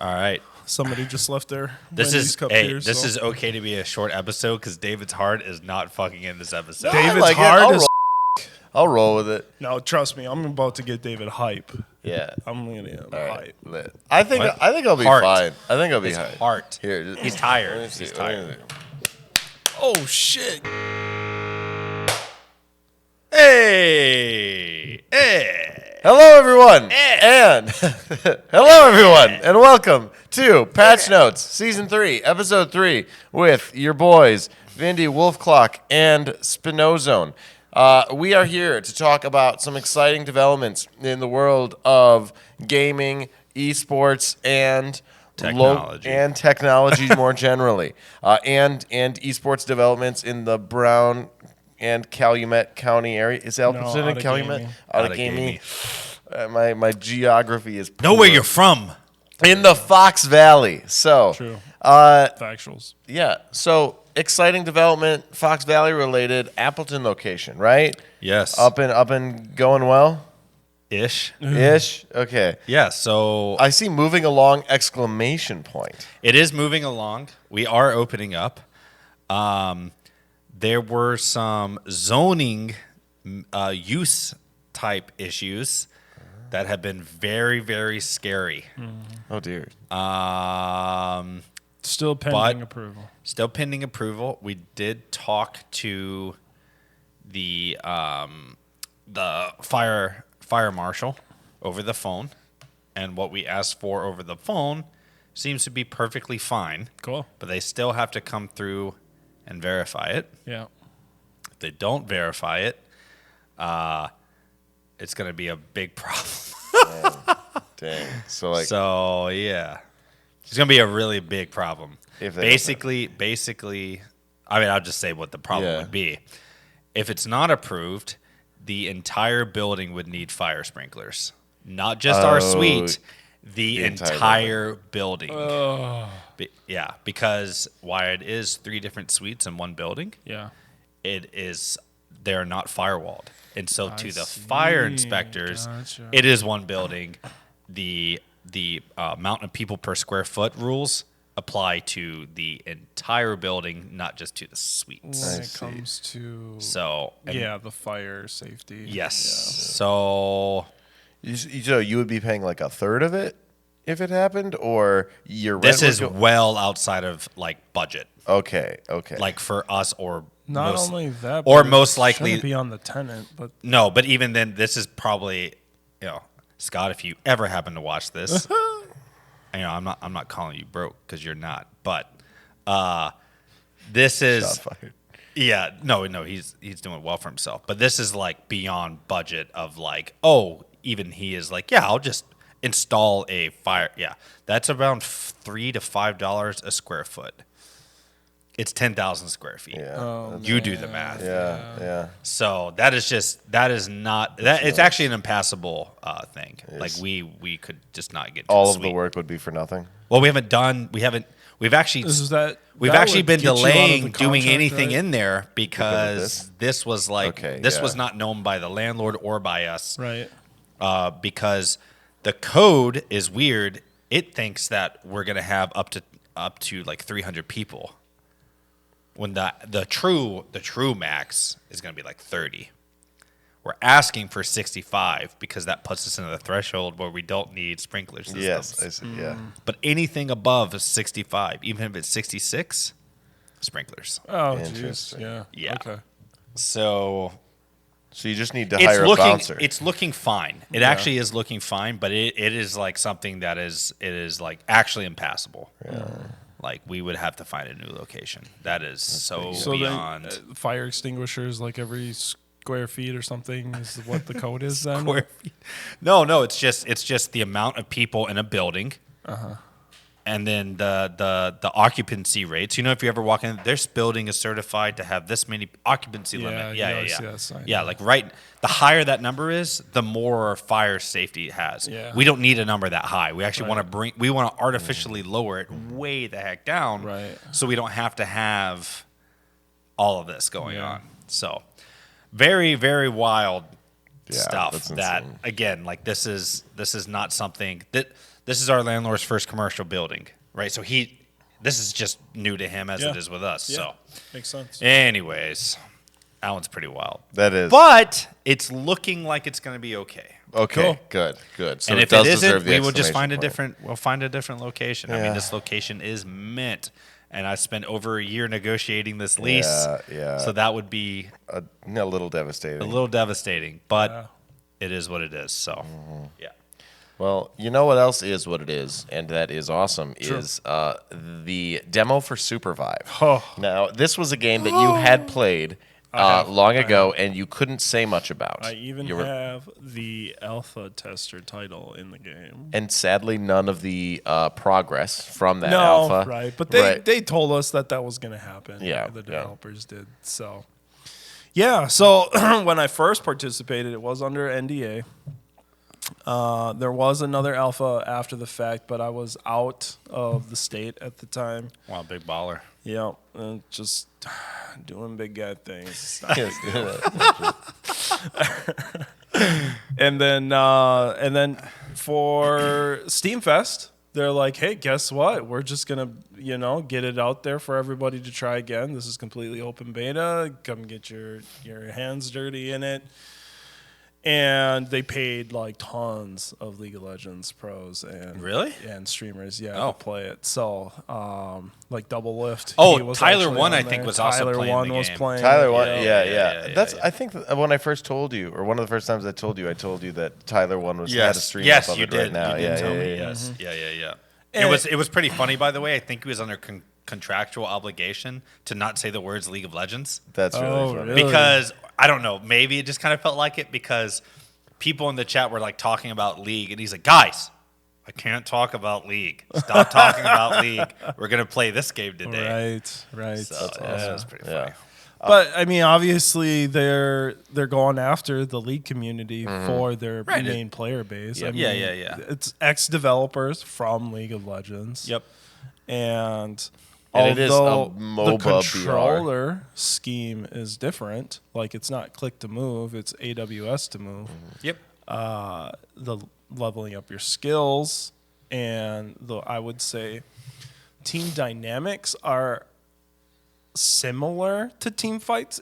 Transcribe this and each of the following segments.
All right. Somebody just left their This Wendy's is cup hey, here. this so. is okay to be a short episode because David's heart is not fucking in this episode. No, David's I like it. heart is. I'll roll with it. No, trust me, I'm about to get David hype. Yeah. I'm gonna get him All right. hype. I think What? I'll be Heart. fine. I think I'll be His fine. heart. Here, just- He's tired. let me see, He's let me tired. see. Oh shit! Hey. Hello, everyone, and hello, everyone, and welcome to Patch Notes, Season 3, Episode 3, with your boys, Vindy, Wolfclock, and Spinozone. We are here to talk about some exciting developments in the world of gaming, esports, and Technology. and technology more generally, and esports developments in the Brown and Calumet County area. Is Appleton and Calumet? Out of gaming. My geography is Know where poor. you're from. In the Fox Valley. So, True. factuals. Factuals. Yeah. So exciting development, Fox Valley related, Appleton location, right? Yes. Up and going well. Ish. Ish. Okay. Yeah. So I see moving along exclamation point. it is moving along. We are opening up. There were some zoning use type issues that have been very, very scary. Oh dear. Still pending approval. Still pending approval. We did talk to the fire marshal over the phone, and what we asked for over the phone seems to be perfectly fine. Cool. But they still have to come through and verify it. Yeah. If they don't verify it, it's going to be a big problem. Dang. So like So yeah, it's going to be a really big problem. If they Basically, I mean, I'll just say what the problem would be. If it's not approved, the entire building would need fire sprinklers, not just our suite, the entire building. Yeah, because while it is 3 different suites in one building, Yeah. they're not firewalled. And so to the fire inspectors, Gotcha. it is one building. The amount of people per square foot rules apply to the entire building, not just to the suites. When it comes to So the fire safety. yes. So you would be paying like a third of it if it happened, or your rent this would is go- well outside of like budget, okay. like for us or Not most, only that, or but it most likely shouldn't be on the tenant, but no. But even then, this is probably Scott. If you ever happen to watch this, I'm not calling you broke because you're not. But this is Shot fired. yeah. No. He's doing well for himself. But this is like beyond budget of like even he is like I'll just install a fire. Yeah, that's around $3 to $5 a square foot. It's 10,000 square feet. Yeah. You do the math. Yeah. So that is not that. It's actually an impassable thing. Like we could just not get to All the of the suite. work would be for nothing. Well, we've actually we've actually been delaying doing anything right? in there because this was like Okay, was not known by the landlord or by us. Right. Because the code is weird. It thinks that we're gonna have up to like 300 people, when the true max is gonna be like 30. We're asking for 65 because that puts us into the threshold where we don't need sprinkler systems. Yes. I see. Yeah. But anything above is 65, even if it's 66, sprinklers. Oh, jeez. Interesting. Yeah. Yeah. Okay. So So you just need to hire a bouncer. it's looking fine. It actually is looking fine, but it is like something that is like actually impassable. Yeah. Like we would have to find a new location. That is so beyond then fire extinguishers like every square feet or something is what the code is then. square feet. No, it's just the amount of people in a building. And then the occupancy rates. If you ever walk in, this building is certified to have this many occupancy limit. you always see that sign. Yeah, like the higher that number is, the more fire safety it has. Yeah. We don't need a number that high. We actually Right. want to artificially lower it way the heck down. Right. So we don't have to have all of this going Yeah. on. So very, very wild Yeah, stuff that's that insane. again, like this is not something that this is our landlord's first commercial building, right? So this is just new to him as it is with us. Yeah. So Makes sense. anyways, that one's pretty wild. That is. But it's looking like it's going to be okay. Okay, Cool. good. So And it if does it deserve isn't, the we will just find exclamation point. we'll find a different location. I Yeah. mean, this location is mint, and I spent over a year negotiating this lease. Yeah. So that would be A little devastating. a little devastating, but Yeah. it is what it is. So, Mm-hmm. yeah. Well, you know what else is what it is, and that is awesome, is the demo for Supervive. Oh. Now, this was a game that you had played long ago, and you couldn't say much about. I even You were- have the alpha tester title in the game. and sadly, none of the progress from that No, alpha. right. But Right. they told us that was going to happen. Yeah, The yeah. developers did. So, yeah. So when I first participated, it was under NDA. There was another alpha after the fact, but I was out of the state at the time. Wow, big baller. Yeah, and just doing big guy things. Yes. And then for Steamfest, they're like, hey, guess what? We're just gonna, get it out there for everybody to try again. This is completely open beta. Come get your hands dirty in it. And they paid like tons of League of Legends pros and Really? and streamers, Oh. to play it. So, like Double Lift. Oh, he was Tyler actually One, on I think, there. was also Tyler playing One the was game. playing. Tyler, it, one, yeah. yeah. That's. I think when I first told you, or one of the first times I told you that Tyler one was had a stream yes, up of you it did. right now. You did tell me. yeah. Yes, yeah. And- It was pretty funny, by the way. I think he was under contractual obligation to not say the words League of Legends That's really Oh, funny. really? because I don't know. Maybe it just kind of felt like it because people in the chat were like talking about League, and he's like, "Guys, I can't talk about League. Stop talking about League. We're gonna play this game today." Right. So that was pretty funny. But I mean, obviously, they're going after the League community for their Right. main player base. I Yep. mean, Yeah. It's ex-developers from League of Legends. Yep. And And it is a although the MOBA BR. controller scheme is different, like it's not click to move, it's AWS to move. Yep. The leveling up your skills and I would say team dynamics are similar to team fights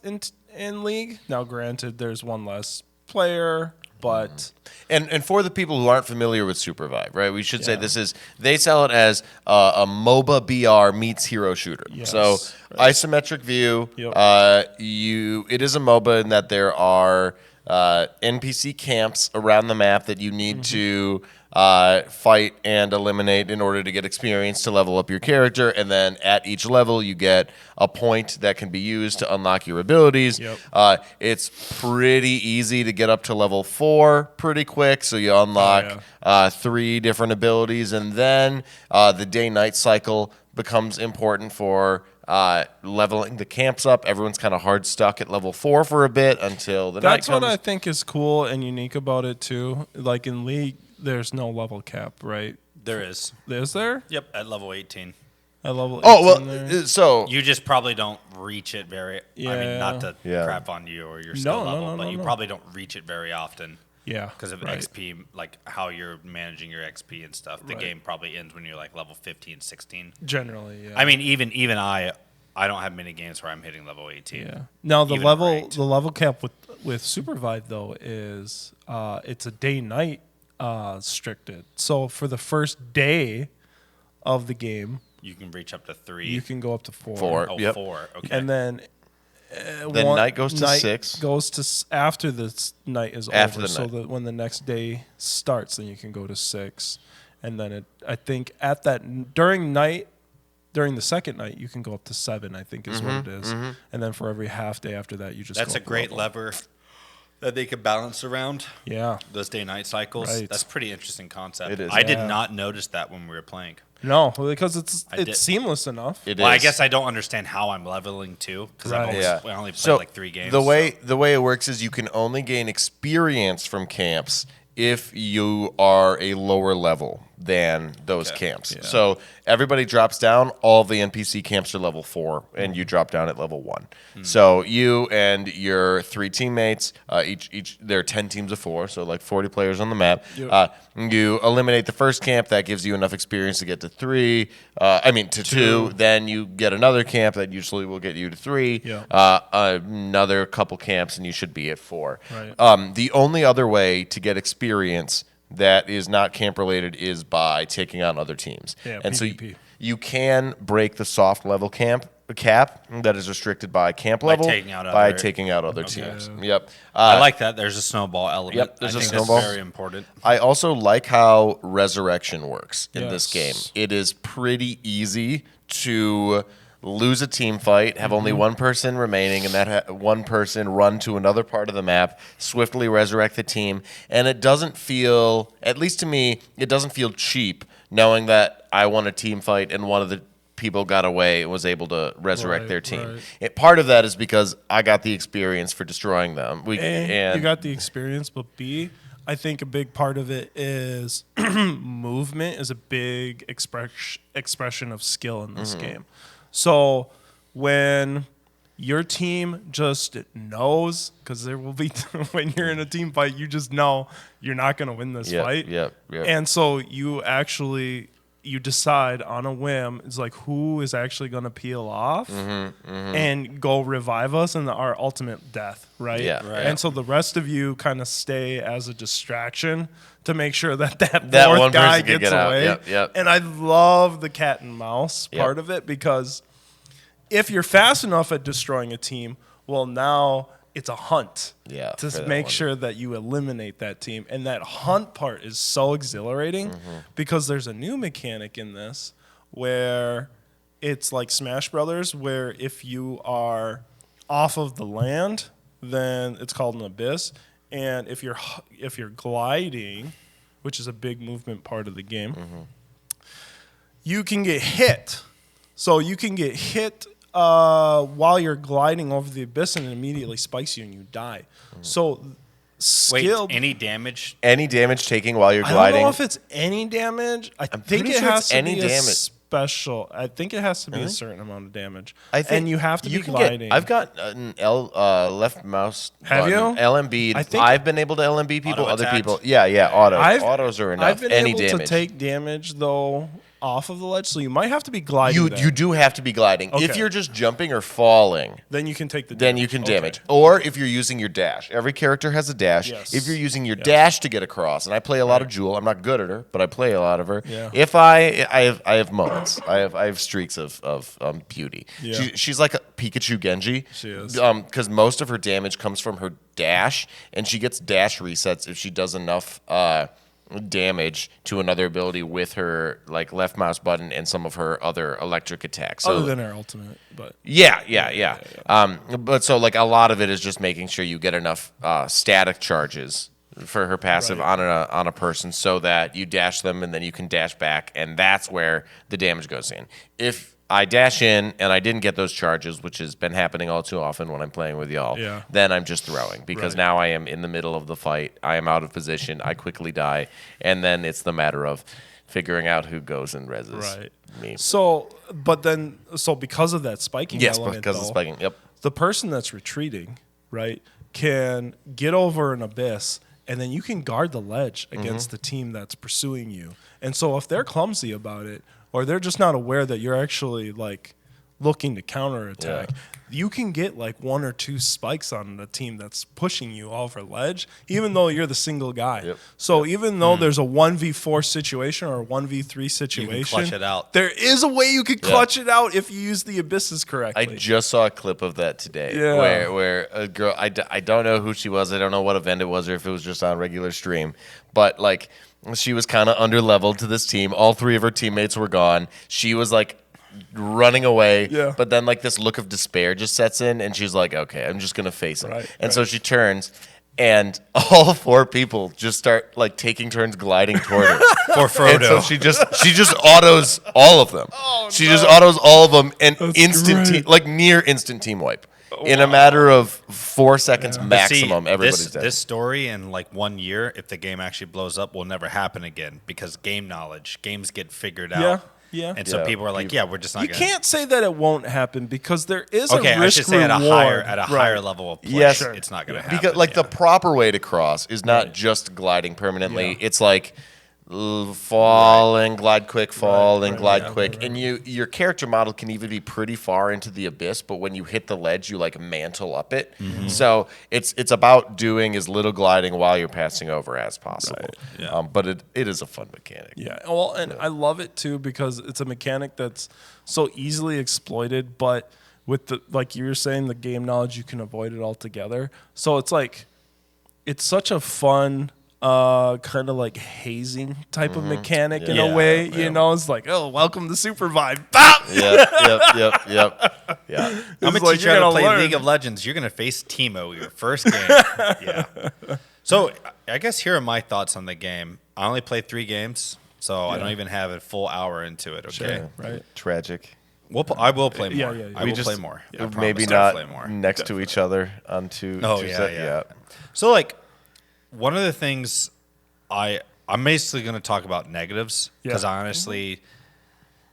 in League. Now, granted, there's one less player, but And for the people who aren't familiar with Supervive, right? We should say Yeah. they sell it as a MOBA BR meets hero shooter. Yes, So right. isometric view. Yep. It is a MOBA in that there are NPC camps around the map that you need to fight and eliminate in order to get experience to level up your character. And then at each level, you get a point that can be used to unlock your abilities. Yep. It's pretty easy to get up to level 4 pretty quick. So you unlock 3 different abilities. And then the day-night cycle becomes important for leveling the camps up. Everyone's kind of hard stuck at level 4 for a bit until the night that's comes. what I think is cool and unique about it too. Like in League, there's no level cap, right? There is. Is there? Yep. At level 18. At level 18 Oh, well, there? so You just probably don't reach it very. I mean, not to Yeah. crap on you or your skill No, level, but no, you no. probably don't reach it very often Yeah. because of right. XP, like how you're managing your XP and stuff. The Right. game probably ends when you're like level 15, 16. Generally, yeah. I mean, even I don't have many games where I'm hitting level 18. yeah. Now the even level ranked. the level cap with Supervive though is it's a day night restricted. So for the first day of the game, You can reach up to 3. you can go up to 4. 4. Oh, Yep. 4. Okay. And then Then night goes to 6. Goes to after this night is After over. the So night. that when the next day starts, then you can go to 6. And then I think at that during the second night, you can go up to 7. I think is what it is. And then for every half day after that, you just That's go a up great level. lever that they could balance around Yeah. those day-night cycles. Right. That's pretty interesting concept. It is. I did Yeah. not notice that when we were playing. No, because it's did. seamless enough. It Well, I is. guess I don't understand how I'm leveling too because Right. I only played So like 3 games. the way it works is you can only gain experience from camps if you are a lower level than those camps. So everybody drops down. All of the NPC camps are level 4, and you drop down at level 1. So you and your 3 teammates, each there are 10 teams of 4, so like 40 players on the map. You eliminate the first camp. That gives you enough experience to get to 2. Then you get another camp that usually will get you to 3. Another couple camps, and you should be at 4. Right. The only other way to get experience that is not camp related is by taking on other teams. And PvP. so you can break the soft level cap that is restricted by camp level taking out other teams. Yep. I like that. There's a snowball element. Yep, there's I a think snowball. That's very important. I also like how resurrection works in this game. Yes. It is pretty easy to lose a team fight, have only one person remaining, and that one person run to another part of the map, swiftly resurrect the team, and it doesn't feel, at least to me, it doesn't feel cheap knowing that I won a team fight and one of the people got away and was able to resurrect their team. Part of that is because I got the experience for destroying them. And you got the experience, but B, I think a big part of it is movement is a big expression of skill in this game. So when your team just knows, because there will be when you're in a team fight, you just know you're not going to win this fight. And so you decide on a whim, it's like who is actually going to peel off and go revive us in our ultimate death, right? And so the rest of you kind of stay as a distraction to make sure that fourth one guy person can gets get out. away. And I love the cat and mouse part of it, because if you're fast enough at destroying a team, well, now it's a hunt to make sure that you eliminate that team. And that hunt part is so exhilarating because there's a new mechanic in this where it's like Smash Brothers, where if you are off of the land, then it's called an abyss. And if you're gliding, which is a big movement part of the game, you can get hit. So you can get hit while you're gliding over the abyss, and it immediately spikes you and you die. So skilled. Wait, any damage? Any damage taking while you're I gliding? don't know if it's any damage. I'm think pretty it sure has it's to any be damage. a special. I think it has to be a certain amount of damage. I think and you have to be can gliding. I've got an left mouse Have button, you? LMB. I think- I've been able to LMB people, Auto other attacked. people. Yeah, autos are enough. I've been any able damage. to take damage though off of the ledge, so you might have to be gliding. You do have to be gliding. If Okay. you're just jumping or falling, Then you can take the. then damage. you can Okay. damage. Or if you're using your dash. Every character has a dash. Yes. If you're using your dash to get across, and I play a lot of Jewel. I'm not good at her, but I play a lot of her. Yeah. If I have moments. I have streaks of beauty. Yeah. She's like a Pikachu Genji. She is. Because most of her damage comes from her dash, and she gets dash resets if she does enough damage to another ability with her like left mouse button and some of her other electric attacks. So Other than her ultimate, but yeah. But so like a lot of it is just making sure you get enough static charges for her passive on a person so that you dash them and then you can dash back, and that's where the damage goes in. If I dash in and I didn't get those charges, which has been happening all too often when I'm playing with y'all, then I'm just throwing because now I am in the middle of the fight. I am out of position. I quickly die. And then it's the matter of figuring out who goes and reses me. So because of that spiking element, because of though, spiking. Yep. the person that's retreating, right, can get over an abyss, and then you can guard the ledge against the team that's pursuing you. And so if they're clumsy about it, or they're just not aware that you're actually like looking to counterattack, you can get like 1 or 2 spikes on the team that's pushing you over ledge, even though you're the single guy. So even though there's a 1v4 situation or a 1v3 situation, clutch it out. there is a way you could clutch it out if you use the abysses correctly. I just saw a clip of that today where a girl, I don't know who she was. I don't know what event it was or if it was just on regular stream. But like she was kind of under-leveled to this team. All 3 of her teammates were gone. She was like running away, but then like this look of despair just sets in and she's like, okay, I'm just going to face him. So she turns and all 4 people just start like taking turns gliding toward her. For Frodo. And so she just autos all of them. Just autos all of them and near instant team wipe. in a matter of 4 seconds But see, maximum, everybody's this, dead. this story in like 1 year, if the game actually blows up, will never happen again because games get figured out. Yeah. And so Yeah, people are like, yeah, we're just not You going to. can't say that it won't happen because there is Okay, a risk I should say at a reward. higher level of play, Yes. it's not going to happen. Because like the yeah. proper way to cross is not just gliding permanently. It's like fall and glide quick, fall and glide quick, and your character model can even be pretty far into the abyss. But when you hit the ledge, you like mantle up it. So it's about doing as little gliding while you're passing over as possible. Right. Yeah. But it is a fun mechanic. Yeah. Well, and I love it too because it's a mechanic that's so easily exploited, but with the like you were saying, the game knowledge, you can avoid it altogether. So it's like it's such a fun kind of like hazing type of mechanic in a way. You know, it's like, oh, welcome to Supervive. Bop! Yep. Yeah. I'm It's gonna like teach you you're how to gonna play learn. League of Legends. You're gonna face Teemo your first game. Yeah. So I guess here are my thoughts on the game. I only played 3 games, so I don't even have a full hour into it. Okay. Right. Tragic. I will play more. Yeah. I will play more. I Maybe promise I'll not play more. next to each other on two. Oh, two yeah, set- yeah. So like, one of the things I'm basically going to talk about negatives because honestly,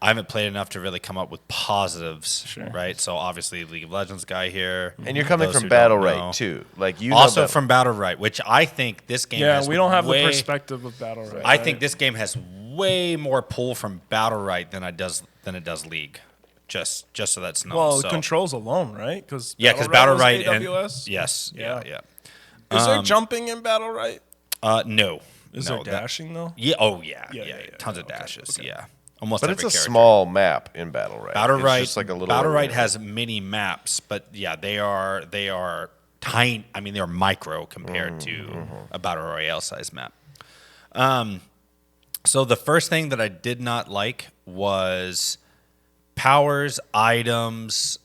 I haven't played enough to really come up with positives. Sure. Right. So obviously, League of Legends guy here, And you're coming those from who don't know. Battlerite too. Like you Also know from Battlerite, which I think this game. Yeah, has we don't have way- the perspective of Battlerite. I think this game has way more pull from Battlerite than it does League. Just so that's known. Well, so, controls alone, right? Because because Battlerite Battlerite was and AWS. yes, yeah. Is there jumping in Battlerite? No. Is no, there dashing though? Yeah. Oh yeah. Yeah, Tons of okay, dashes. Yeah. Almost. But every it's a character. small map in Battlerite. Battlerite. It's just like a little Battlerite arena. has many maps, but yeah, they are tiny. I mean, they're micro compared to a battle royale size map. So the first thing that I did not like was powers, items,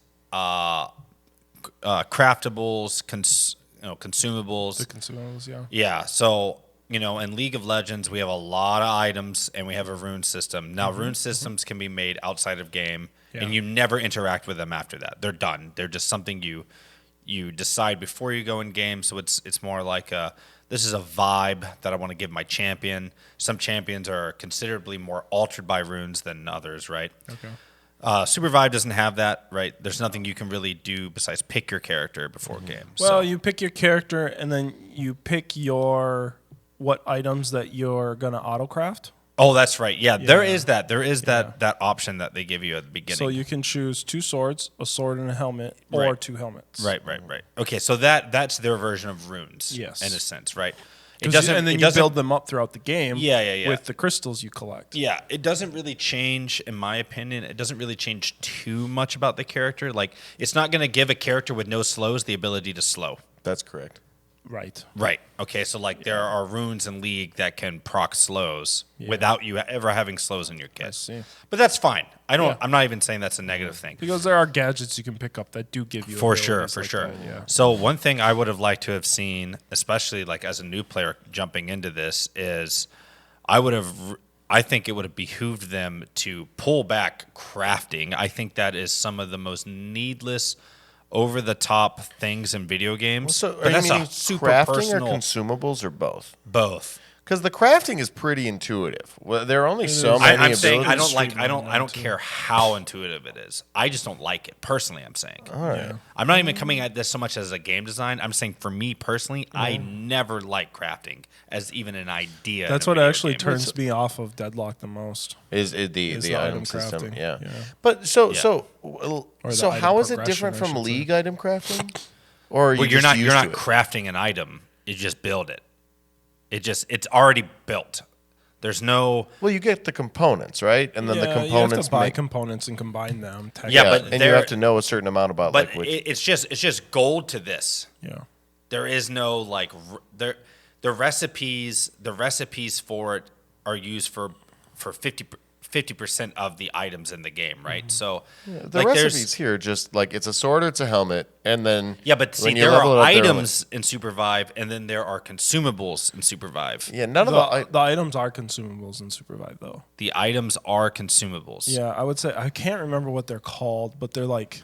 craftables, consumables. The consumables, yeah. Yeah, so in League of Legends, we have a lot of items and we have a rune system. Now, rune systems can be made outside of game, and you never interact with them after that. They're done. They're just something you decide before you go in game. So it's more like this is a vibe that I want to give my champion. Some champions are considerably more altered by runes than others, right? Okay. Supervive doesn't have that, right? There's nothing you can really do besides pick your character before game. Well, you pick your character and then you pick what items that you're gonna autocraft. Oh, that's right. Yeah, there is that. There is that option that they give you at the beginning. So you can choose 2 swords, a sword and a helmet, or Right. 2 helmets. Right. Okay, so that's their version of runes. Yes. In a sense, right? And then you build them up throughout the game. Yeah. With the crystals you collect. Yeah, it doesn't really change, in my opinion. It doesn't really change too much about the character. Like, it's not going to give a character with no slows the ability to slow. That's correct. Right. Right. Okay, so like there are runes in League that can proc slows without you ever having slows in your kit. I see. But that's fine. Yeah. I'm not even saying that's a negative thing. Because there are gadgets you can pick up that do give you For sure. abilities like that, yeah. So one thing I would have liked to have seen, especially like as a new player jumping into this, is I think it would have behooved them to pull back crafting. I think that is some of the most needless, over the top things in video games. So but are that's you meaning a super crafting personal. or consumables or both? Both. Because the crafting is pretty intuitive. Well, there are only so many I'm saying I abilities. don't like. I don't care how intuitive it is. I just don't like it personally. I'm saying. All right. Yeah. I'm not even coming at this so much as a game design. I'm saying for me personally, I never like crafting as even an idea. That's in a what video actually game. turns me off of Deadlock the most. Is the the item item system? crafting, Yeah. yeah. But so Or the so item how is it progression, different I from should say. League item crafting? Or are you Well, you're just not used to it? crafting an item. You just build it. It's already built. There's no. Well, you get the components, right? And then the you have components to buy make. components and combine them. Yeah, but and you they're- have to know a certain amount about But like which. it's just gold to this. Yeah. There is no like the recipes for it are used for 50% of the items in the game, right? So the like, there's- recipes here just like it's a sword or it's a helmet, and then Yeah, but see, when you there level are it up, they're items in Supervive, and then there are consumables in Supervive. Yeah, none of the The items are consumables in Supervive, though. The items are consumables. Yeah, I would say I can't remember what they're called, but they're like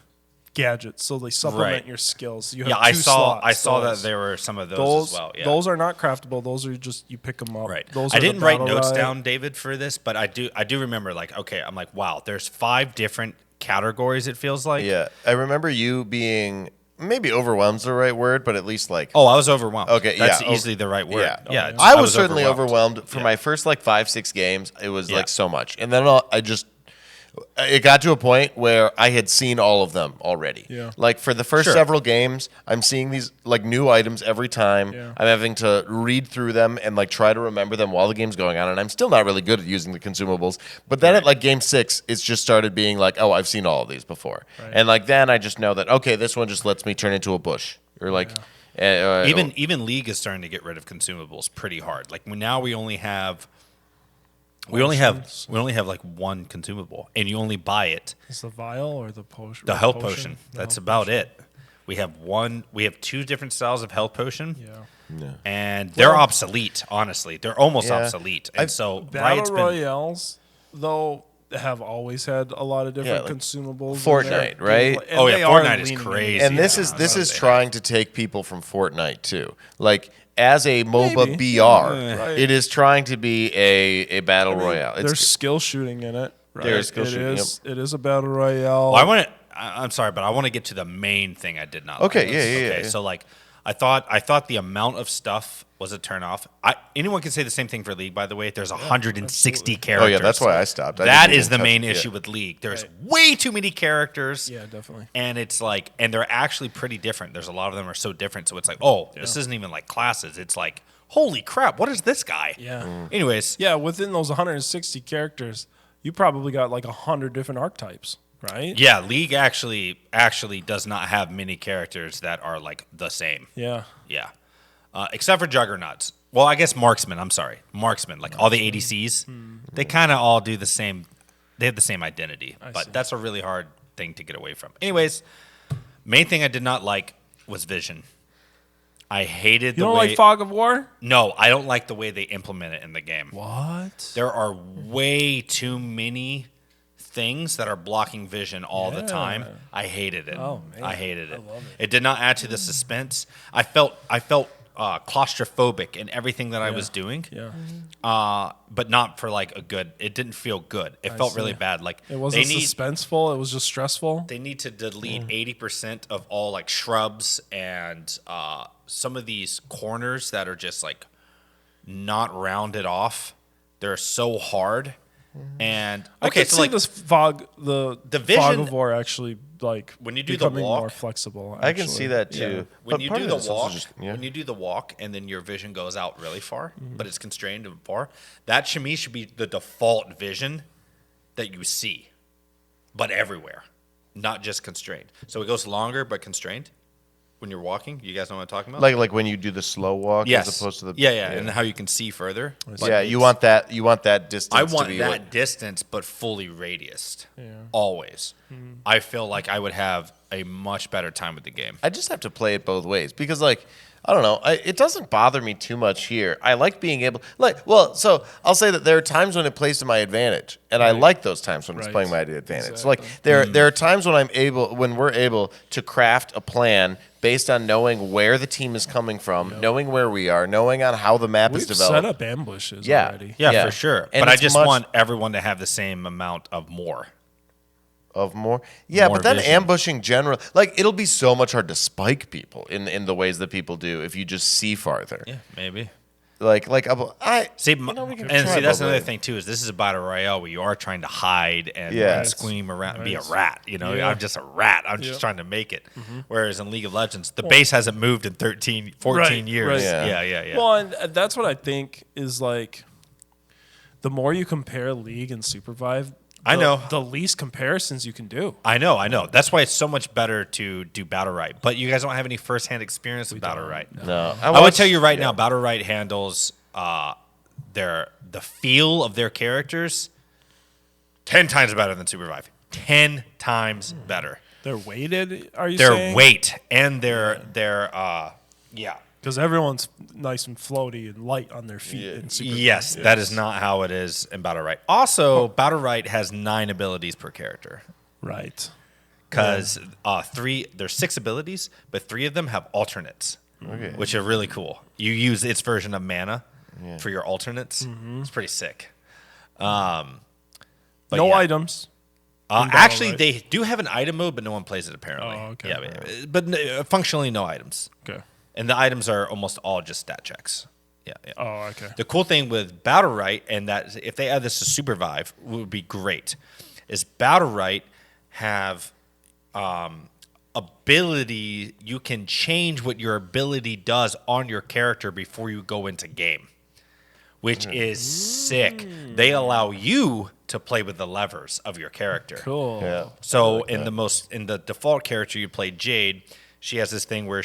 gadgets, so they supplement Right. your skills. You have Yeah, two I saw slots, that there were some of those as well. Yeah. Those are not craftable. Those are just you pick them up. Right. Those I are the didn't write notes Battlerite. down, David, for this, but I do remember like, okay, I'm like, wow, there's 5 different categories, it feels like. Yeah, I remember you being maybe overwhelmed's the right word, but at least like. Oh, I was overwhelmed. Okay, That's yeah. easily the right word. Yeah. Yeah. yeah. I was certainly overwhelmed for Yeah. my first like 5-6 games. It was Yeah. like so much, and then it got to a point where I had seen all of them already. Yeah. Like for the first Sure. several games, I'm seeing these like new items every time. Yeah. I'm having to read through them and like try to remember them while the game's going on, and I'm still not really good at using the consumables. But then at like game 6, it's just started being like, oh, I've seen all of these before, and like then I just know that okay, this one just lets me turn into a bush or like. Even League is starting to get rid of consumables pretty hard. Like now we only have like one consumable, and you only buy it. Is the vial or the potion? The health potion. That's about it. We have 2 different styles of health potion. Yeah. And they're obsolete, honestly. They're almost Yeah. obsolete. And so Battle Riot's been Royales, though, have always had a lot of different like consumables. in Fortnite, there. right? And Oh, yeah, they are Fortnite is leaning in. crazy. And this Yeah, is that's what they trying to take people from Fortnite too. Like as a MOBA Maybe. BR, Right. it is trying to be a battle royale. There's skill shooting in it. Right? There's skill shooting, It is a battle royale. Well, I'm sorry, but I want to get to the main thing I did not Okay, like. yeah. So like I thought the amount of stuff was a turnoff. Anyone can say the same thing for League, by the way. There's 160 characters. Oh yeah, that's why I stopped. That is the main issue with League. There's way too many characters. Yeah, definitely. And it's like, and they're actually pretty different. There's a lot of them are so different. So it's like, oh, this isn't even like classes. It's like, holy crap, what is this guy? Yeah. Anyways, Yeah, within those 160 characters, you probably got like 100 different archetypes, right? yeah, League actually does not have many characters that are like the same. Yeah. Yeah. Except for Juggernauts. Well, I guess Marksman. I'm sorry. Marksman. Like all the ADCs, they kind of all do the same. They have the same identity. But see. that's a really hard thing to get away from. Anyways, main thing I did not like was Vision. I hated You the don't way. like Fog of War? No, I don't like the way they implement it in the game. What? There are way too many things that are blocking Vision all the time. I hated it. Oh, man. I hated it. I love It did not add to the suspense. I felt claustrophobic in everything that I was doing. Yeah. But not for like a good. It didn't feel good. It felt really bad. Like It wasn't they need suspenseful. It was just stressful. they need to delete 80% of all like shrubs and some of these corners that are just like not rounded off. They're so hard. And I okay, could so see like this fog, the Fog Vision- of War actually like when you do the becoming walk- more flexible. I can actually. see that too. when But you part do of the this also walk, just- when you do the walk, and then your vision goes out really far, but it's constrained and far. That to me should be the default vision that you see, but everywhere, not just constrained. So it goes longer but constrained when you're walking. You guys know what I'm talking about? like when you do the slow walk yes, as opposed to the and how you can see further. But yeah, you want that distance. I to want be that like- distance, but fully radiused. Always. I feel like I would have a much better time with the game. I just have to play it both ways because, like, I don't know. It doesn't bother me too much here. I like being able, so I'll say that there are times when it plays to my advantage, and I like those times when it's Right. playing my advantage. Exactly. So, like, there are times when we're able to craft a plan based on knowing where the team is coming from, knowing where we are, knowing on how the map We've is developed. set up ambushes Yeah. already. Yeah, for sure. And But I it's just much- want everyone to have the same amount of more. Of more, yeah, More but then vision. ambushing general, like it'll be so much hard to spike people in the ways that people do if you just see farther. Yeah, maybe. Like I See, we can and try see, that's both another ways. thing too. Is this is a battle royale where you are trying to hide and Yeah. scream around, and be a Right. rat. You know, Yeah. I'm just a rat. I'm just Yep. trying to make it. Whereas in League of Legends, the base hasn't moved in 14 Right, years. right. Yeah. Well, and that's what I think is like the more you compare League and Supervive, I know. the least comparisons you can do. I know. That's why it's so much better to do Battlerite. But you guys don't have any firsthand experience with Battlerite. No, I would tell you right now, Battlerite handles the feel of their characters 10 times better than Supervive. 10 times better. They're weighted, are you Their saying? weight and their yeah. Because everyone's nice and floaty and light on their feet. in Supervive. Yes, that is not how it is in Battlerite. Also, Battlerite has 9 abilities per character. Right. because there's 6 abilities, but 3 of them have alternates, which are really cool. You use its version of mana for your alternates. It's pretty sick. But no yeah. items. Actually, Battlerite. they do have an item mode, but no one plays it apparently. Oh, okay. Yeah, but functionally no items. Okay. And the items are almost all just stat checks. Yeah. Oh, okay. The cool thing with Battlerite, and that if they add this to Supervive, would be great, is Battlerite have ability. You can change what your ability does on your character before you go into game, which is sick. They allow you to play with the levers of your character. Cool. Yeah. So in the default character you play, Jade, she has this thing where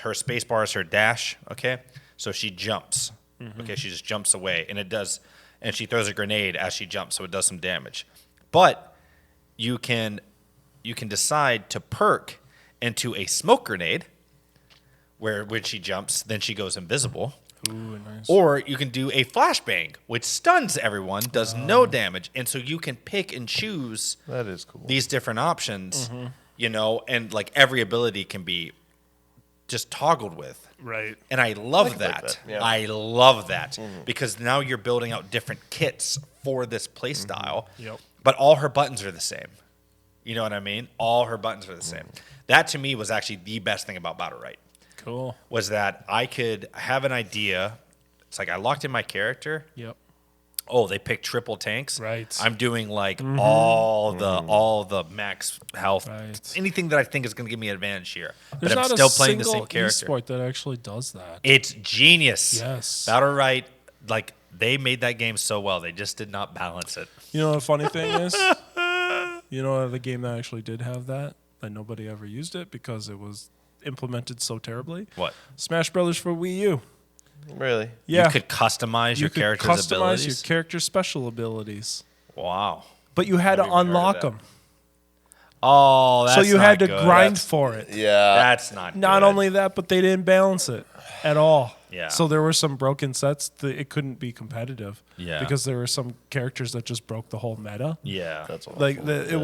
her space bar is her dash. Okay, so she jumps. Okay, she just jumps away, and she throws a grenade as she jumps, so it does some damage. But you can decide to perk into a smoke grenade, where when she jumps, then she goes invisible. Ooh, nice. Or you can do a flashbang, which stuns everyone, does no damage, and so you can pick and choose That is cool. these different options, and like every ability can be just toggled with. Right. And I love like that. that, yeah. I love that because now you're building out different kits for this play style, Yep. but all her buttons are the same. You know what I mean? All her buttons are the same. That to me was actually the best thing about Battlerite. Cool. Was that I could have an idea. It's like I locked in my character. Yep. Oh, they picked triple tanks. Right. I'm doing like all the max health. Right. Anything that I think is going to give me an advantage here. There's but I'm not still a playing the single same character. esport that actually does that. It's genius. Yes. Battlerite, like they made that game so well. They just did not balance it. You know what the funny thing is? You know the game that actually did have that nobody ever used it because it was implemented so terribly? What? Smash Brothers for Wii U. Really? Yeah. You could customize your character's abilities. Your character's special abilities. Wow. But you had to Never even heard of unlock that. them. Oh, that's So you not had to good. grind for it. Yeah. That's not Not good. only that, but they didn't balance it at all. Yeah. So there were some broken sets that it couldn't be competitive. Yeah. Because there were some characters that just broke the whole meta. Yeah. That's awful. Like it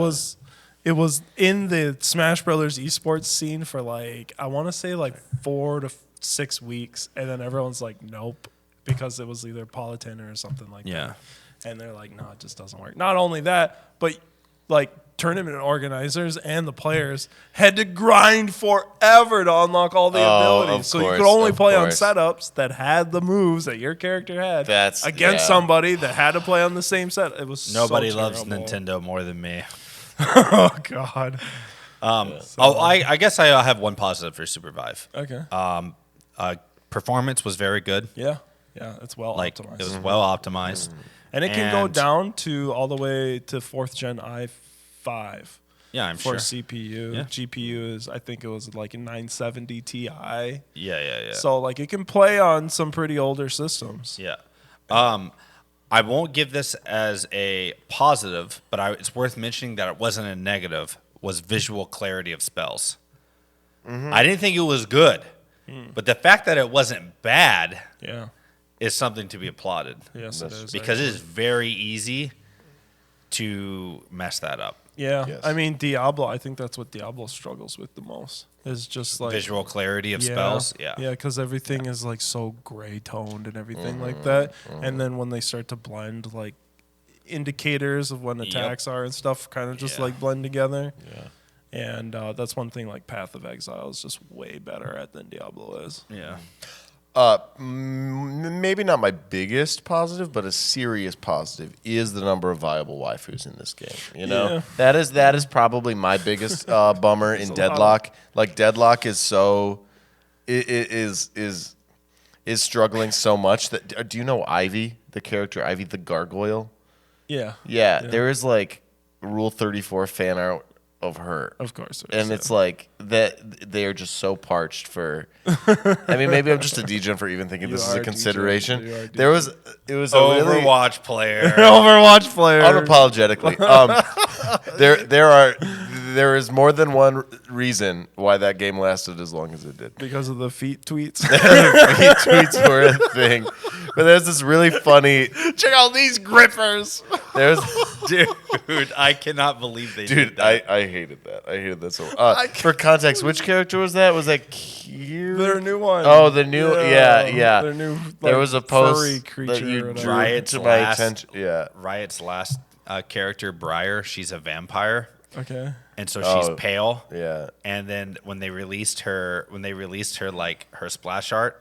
was in the Smash Brothers esports scene for I want to say 4 to 6 weeks, and then everyone's like, nope, because it was either Politan or something like Yeah. that. And they're like, no, it just doesn't work. Not only that, but tournament organizers and the players had to grind forever to unlock all the abilities. of So you course, could only of play on course. setups that had the moves that your character had against yeah. somebody that had to play on the same set. It was Nobody so loves terrible. Nintendo more than me. Oh God. I guess I have one positive for Supervive. Okay. Performance was very good. Yeah, it's well Like optimized. it was well optimized. And it can go And- down to all the way to 4th gen i5 Yeah, I'm for sure. CPU. Yeah. GPU is, I think it was like a 970 Ti. Yeah. So it can play on some pretty older systems. Yeah. I won't give this as a positive, but it's worth mentioning that it wasn't a negative, was visual clarity of spells. I didn't think it was good, but the fact that it wasn't bad Yeah. is something to be applauded. Yes, it is. Because it is very easy to mess that up. Yeah. Yes. I mean, Diablo, I think that's what Diablo struggles with the most. Is just Visual clarity of spells. Yeah. Yeah, because everything is so gray toned and everything like that. And then when they start to blend indicators of when attacks are and stuff kind of just Yeah. blend together. Yeah. And that's one thing Path of Exile is just way better at than Diablo is. Yeah. Maybe not my biggest positive, but a serious positive is the number of viable waifus in this game. You know, that is probably my biggest bummer in Deadlock. Deadlock is is struggling so much that. Do you know Ivy, the character Ivy the Gargoyle? Yeah. Yeah, there is Rule 34 fan art of her. Of course. And it's that they are just so parched for. I mean, maybe I'm just a degen for even thinking this is are a a consideration. degen. You are a It was a really Overwatch player. Overwatch player. unapologetically. there is more than one reason why that game lasted as long as it did. Because of the feet tweets. Feet tweets were a thing. But there's this really funny. Check out these grippers. There's, Dude, I cannot believe they did dude, that. I hated that. I hated that so. For context, which character was that? Was that Kier? Their new one. Oh, the new, yeah. Their new, There was a post furry creature. that you or whatever. drew Riot's to my last- attention. Yeah. Riot's last character, Briar, she's a vampire, Okay. and so she's Oh. pale. Yeah. And then when they released her like her splash art,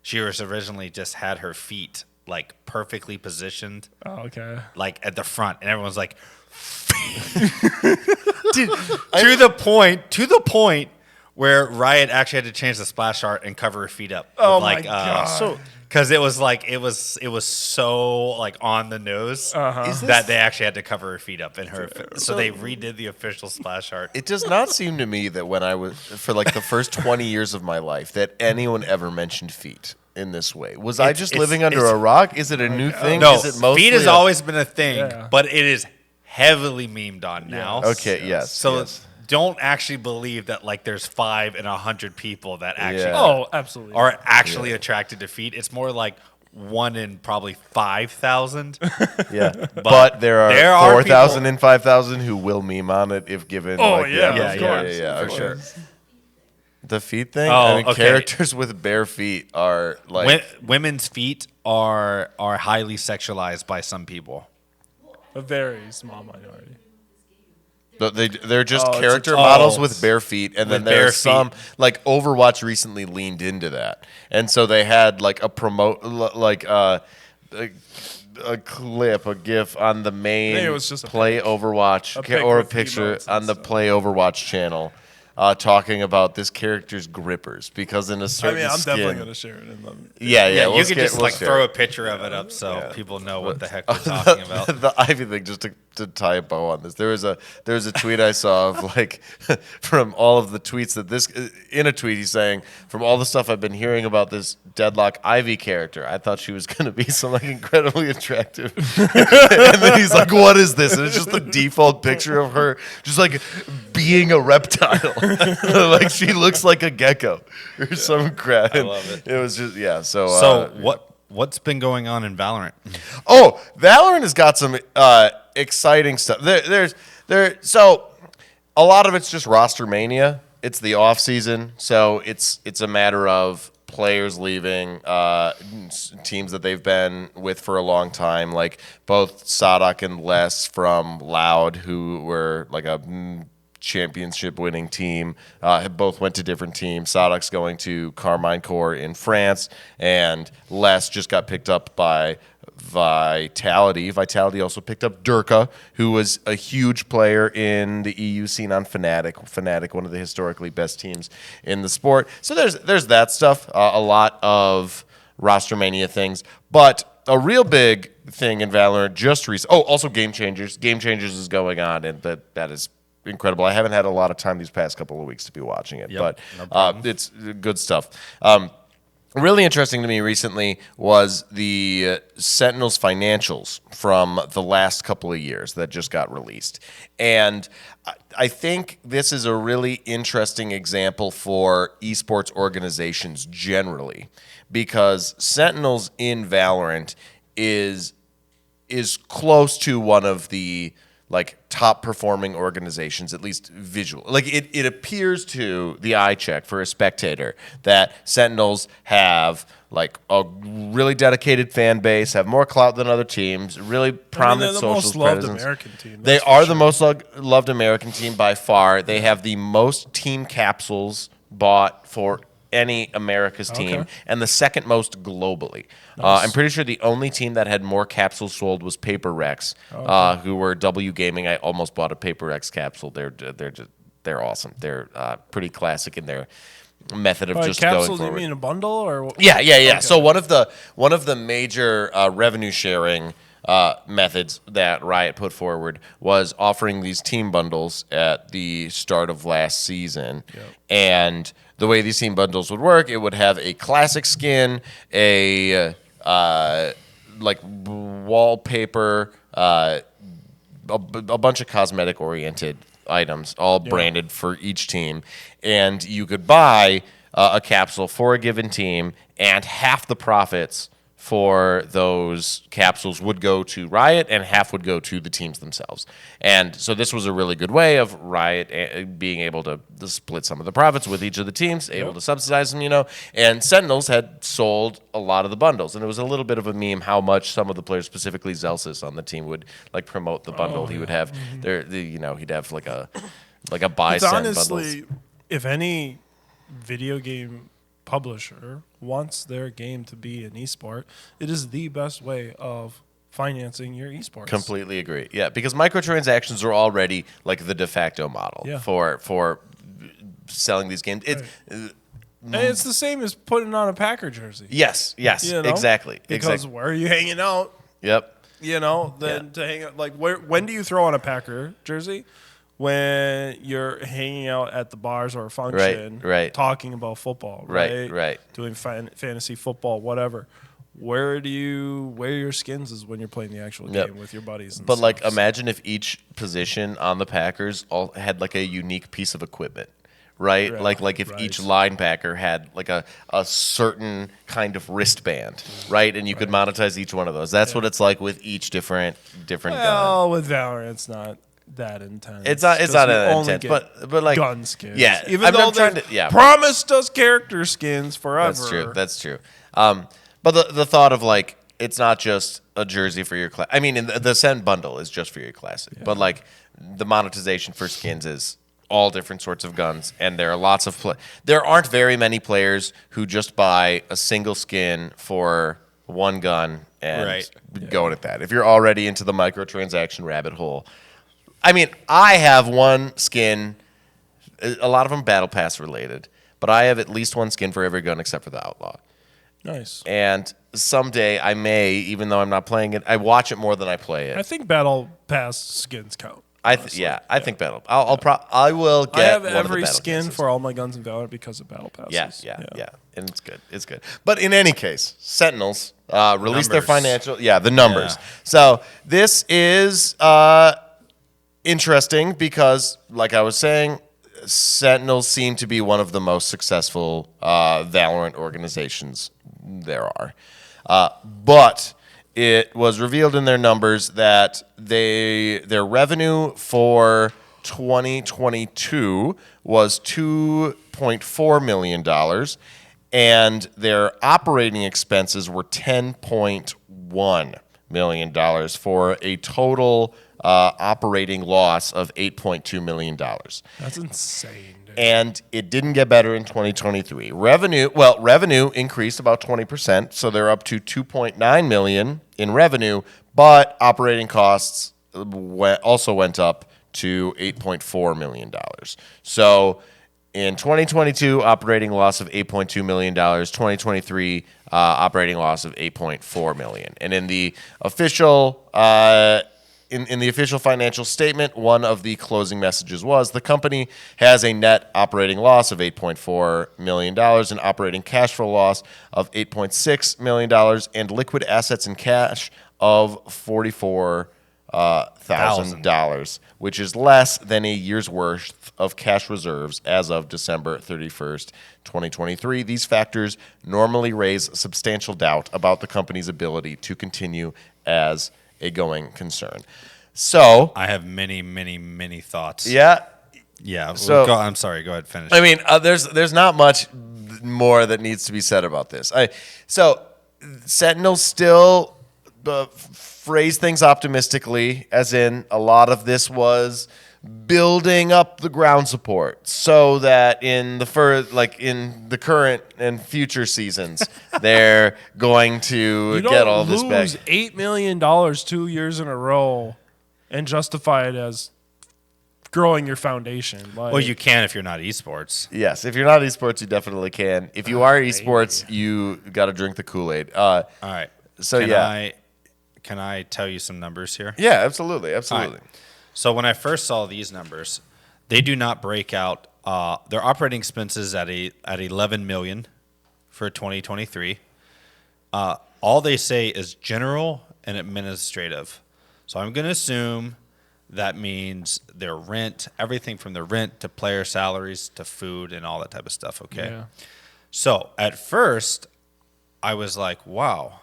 she was originally just had her feet like perfectly positioned, Oh, okay. like at the front, and everyone's like, Dude, to the point where Riot actually had to change the splash art and cover her feet up. Oh with, my like, God. because it was like it was so like on the nose that they actually had to cover her feet up in her. So they redid the official splash art. It does not seem to me that when I was, for like the first 20 years of my life, that anyone ever mentioned feet in this way. Was I just living under a rock? Is it a new thing? No, Is it mostly feet has always been a thing, Yeah. but it is heavily memed on now. Okay, yes. So yes. don't actually believe that like there's 5 in 100 people that actually Yeah. Oh, absolutely. are actually attracted to feet. It's more like 1 in probably 5,000. Yeah, but there there are are 4,000 people- and 5,000 who will meme on it if given. Oh, like, yeah, of course. for Of sure. course. The feet thing. Oh, I mean, okay. characters with bare feet are like. Women's feet are highly sexualized by some people. A very small minority. They're just Oh, character it's models with bare feet, and then With bare there's some feet. like Overwatch recently leaned into that, and so they had like a a clip, a GIF on the main I think it was just a Play pic. Overwatch A pic or a with picture emotes and on the stuff. Play Overwatch channel, talking about this character's grippers because in a I certain mean, I'm skin, definitely going to share it in them. yeah, Yeah, we'll you could just we'll like share throw it. a picture of it up so people know what the heck we're talking about. The Ivy thing, just to tie a bow on this. There was a tweet I saw of like from all of the tweets that this in a tweet he's saying from all the stuff I've been hearing about this Deadlock Ivy character, I thought she was going to be so like incredibly attractive, and then he's like, "What is this?" And it's just the default picture of her just like being a reptile, like she looks like a gecko or some crap. I love it. It was just So So what's been going on in Valorant? Oh, Valorant has got some exciting stuff. So a lot of it's just roster mania. It's the off season, so it's a matter of players leaving teams that they've been with for a long time, like both Sadak and Les from Loud, who were like a championship winning team, both went to different teams. Sadak's going to Carmine Corps in France, and Les just got picked up by Vitality. Vitality also picked up Durka, who was a huge player in the EU scene on Fnatic. Fnatic, one of the historically best teams in the sport. So there's that stuff, a lot of roster mania things, but a real big thing in Valorant just recently. Oh, also Game Changers. Game Changers is going on, and that is incredible. I haven't had a lot of time these past couple of weeks to be watching it, Yep, no but it's good stuff. Really interesting to me recently was the Sentinels financials from the last couple of years that just got released. And I think this is a really interesting example for esports organizations generally, because Sentinels in Valorant is close to one of the like top performing organizations, at least visual. Like it appears to the eye check for a spectator that Sentinels have like a really dedicated fan base, have more clout than other teams, really prominent they're the social most loved presence. American team. They that's for are sure. the most loved American team by far. They have the most team capsules bought for any America's team, Okay. and the second most globally. I'm pretty sure the only team that had more capsules sold was Paper Rex, who were W Gaming. I almost bought a Paper Rex capsule. They're awesome. They're pretty classic in their method of By just capsule, going do you forward. mean a bundle or? Yeah. Okay. So one of the major revenue sharing methods that Riot put forward was offering these team bundles at the start of last season. Yep. And the way these team bundles would work, it would have a classic skin, a like wallpaper, a bunch of cosmetic oriented items, all branded for each team, and you could buy a capsule for a given team, and half the profits for those capsules would go to Riot and half would go to the teams themselves. And so this was a really good way of Riot being able to split some of the profits with each of the teams, able to subsidize them, And Sentinels had sold a lot of the bundles. And it was a little bit of a meme how much some of the players, specifically Zelsis on the team, would like promote the bundle. He would have he'd have like a buy It's Sen honestly, bundles. if any video game publisher wants their game to be an esport, it is the best way of financing your esports. Completely agree. Yeah, because microtransactions are already like the de facto model for selling these games. And it's the same as putting on a Packer jersey. Yes, exactly. Because where are you hanging out? Yep. To hang out, like when do you throw on a Packer jersey? When you're hanging out at the bars or a function, right. talking about football, right. Doing fantasy football, whatever. Where do you wear your skins is when you're playing the actual game with your buddies. But like, imagine if each position on the Packers all had like a unique piece of equipment. Right? Like if each linebacker had like a certain kind of wristband, right? And you could monetize each one of those. That's what it's like with each different gun. Well, with Valorant, it's not that intense. It's not that intense, but like gun skins. Yeah, even though they promised us character skins forever. That's true. But the thought of like it's not just a jersey for your class. I mean, the Sen bundle is just for your classic, but like the monetization for skins is all different sorts of guns, and there are lots of there aren't very many players who just buy a single skin for one gun and go at that. If you're already into the microtransaction rabbit hole. I mean, I have one skin, a lot of them Battle Pass related, but I have at least one skin for every gun except for the Outlaw. Nice. And someday I may, even though I'm not playing it, I watch it more than I play it. I think Battle Pass skins count. I think Battle. I will get. I have one of the every Battle skin Passes. for all my guns in Valorant because of Battle Passes. Yeah, and it's good. It's good. But in any case, Sentinels released their financial. Yeah, the numbers. Yeah. So this is interesting because, like I was saying, Sentinels seem to be one of the most successful Valorant organizations there are. But it was revealed in their numbers that their revenue for 2022 was $2.4 million, and their operating expenses were $10.1 million for a total operating loss of $8.2 million. That's insane, dude. And it didn't get better in 2023. Revenue increased about 20%, so they're up to $2.9 million in revenue, but operating costs also went up to $8.4 million. So in 2022, operating loss of $8.2 million, 2023, operating loss of $8.4 million. And in the official in the official financial statement, one of the closing messages was the company has a net operating loss of $8.4 million, an operating cash flow loss of $8.6 million, and liquid assets and cash of $44,000, which is less than a year's worth of cash reserves as of December 31st, 2023. These factors normally raise substantial doubt about the company's ability to continue as a going concern. So I have many thoughts. Yeah. So I'm sorry. Go ahead. Finish. I mean, there's not much more that needs to be said about this. So Sentinels still phrase things optimistically, as in a lot of this was building up the ground support so that in the current and future seasons they're going to get all this back. You don't lose $8 million 2 years in a row and justify it as growing your foundation. Well, you can if you're not esports. Yes, if you're not esports, you definitely can. If you are esports, you got to drink the Kool-Aid. All right. So can I tell you some numbers here? Yeah, absolutely. Right. So when I first saw these numbers, they do not break out their operating expenses at $11 million for 2023. All they say is general and administrative. So I'm going to assume that means their rent, everything from their rent to player salaries to food and all that type of stuff. Okay. Yeah. So at first, I was like, wow,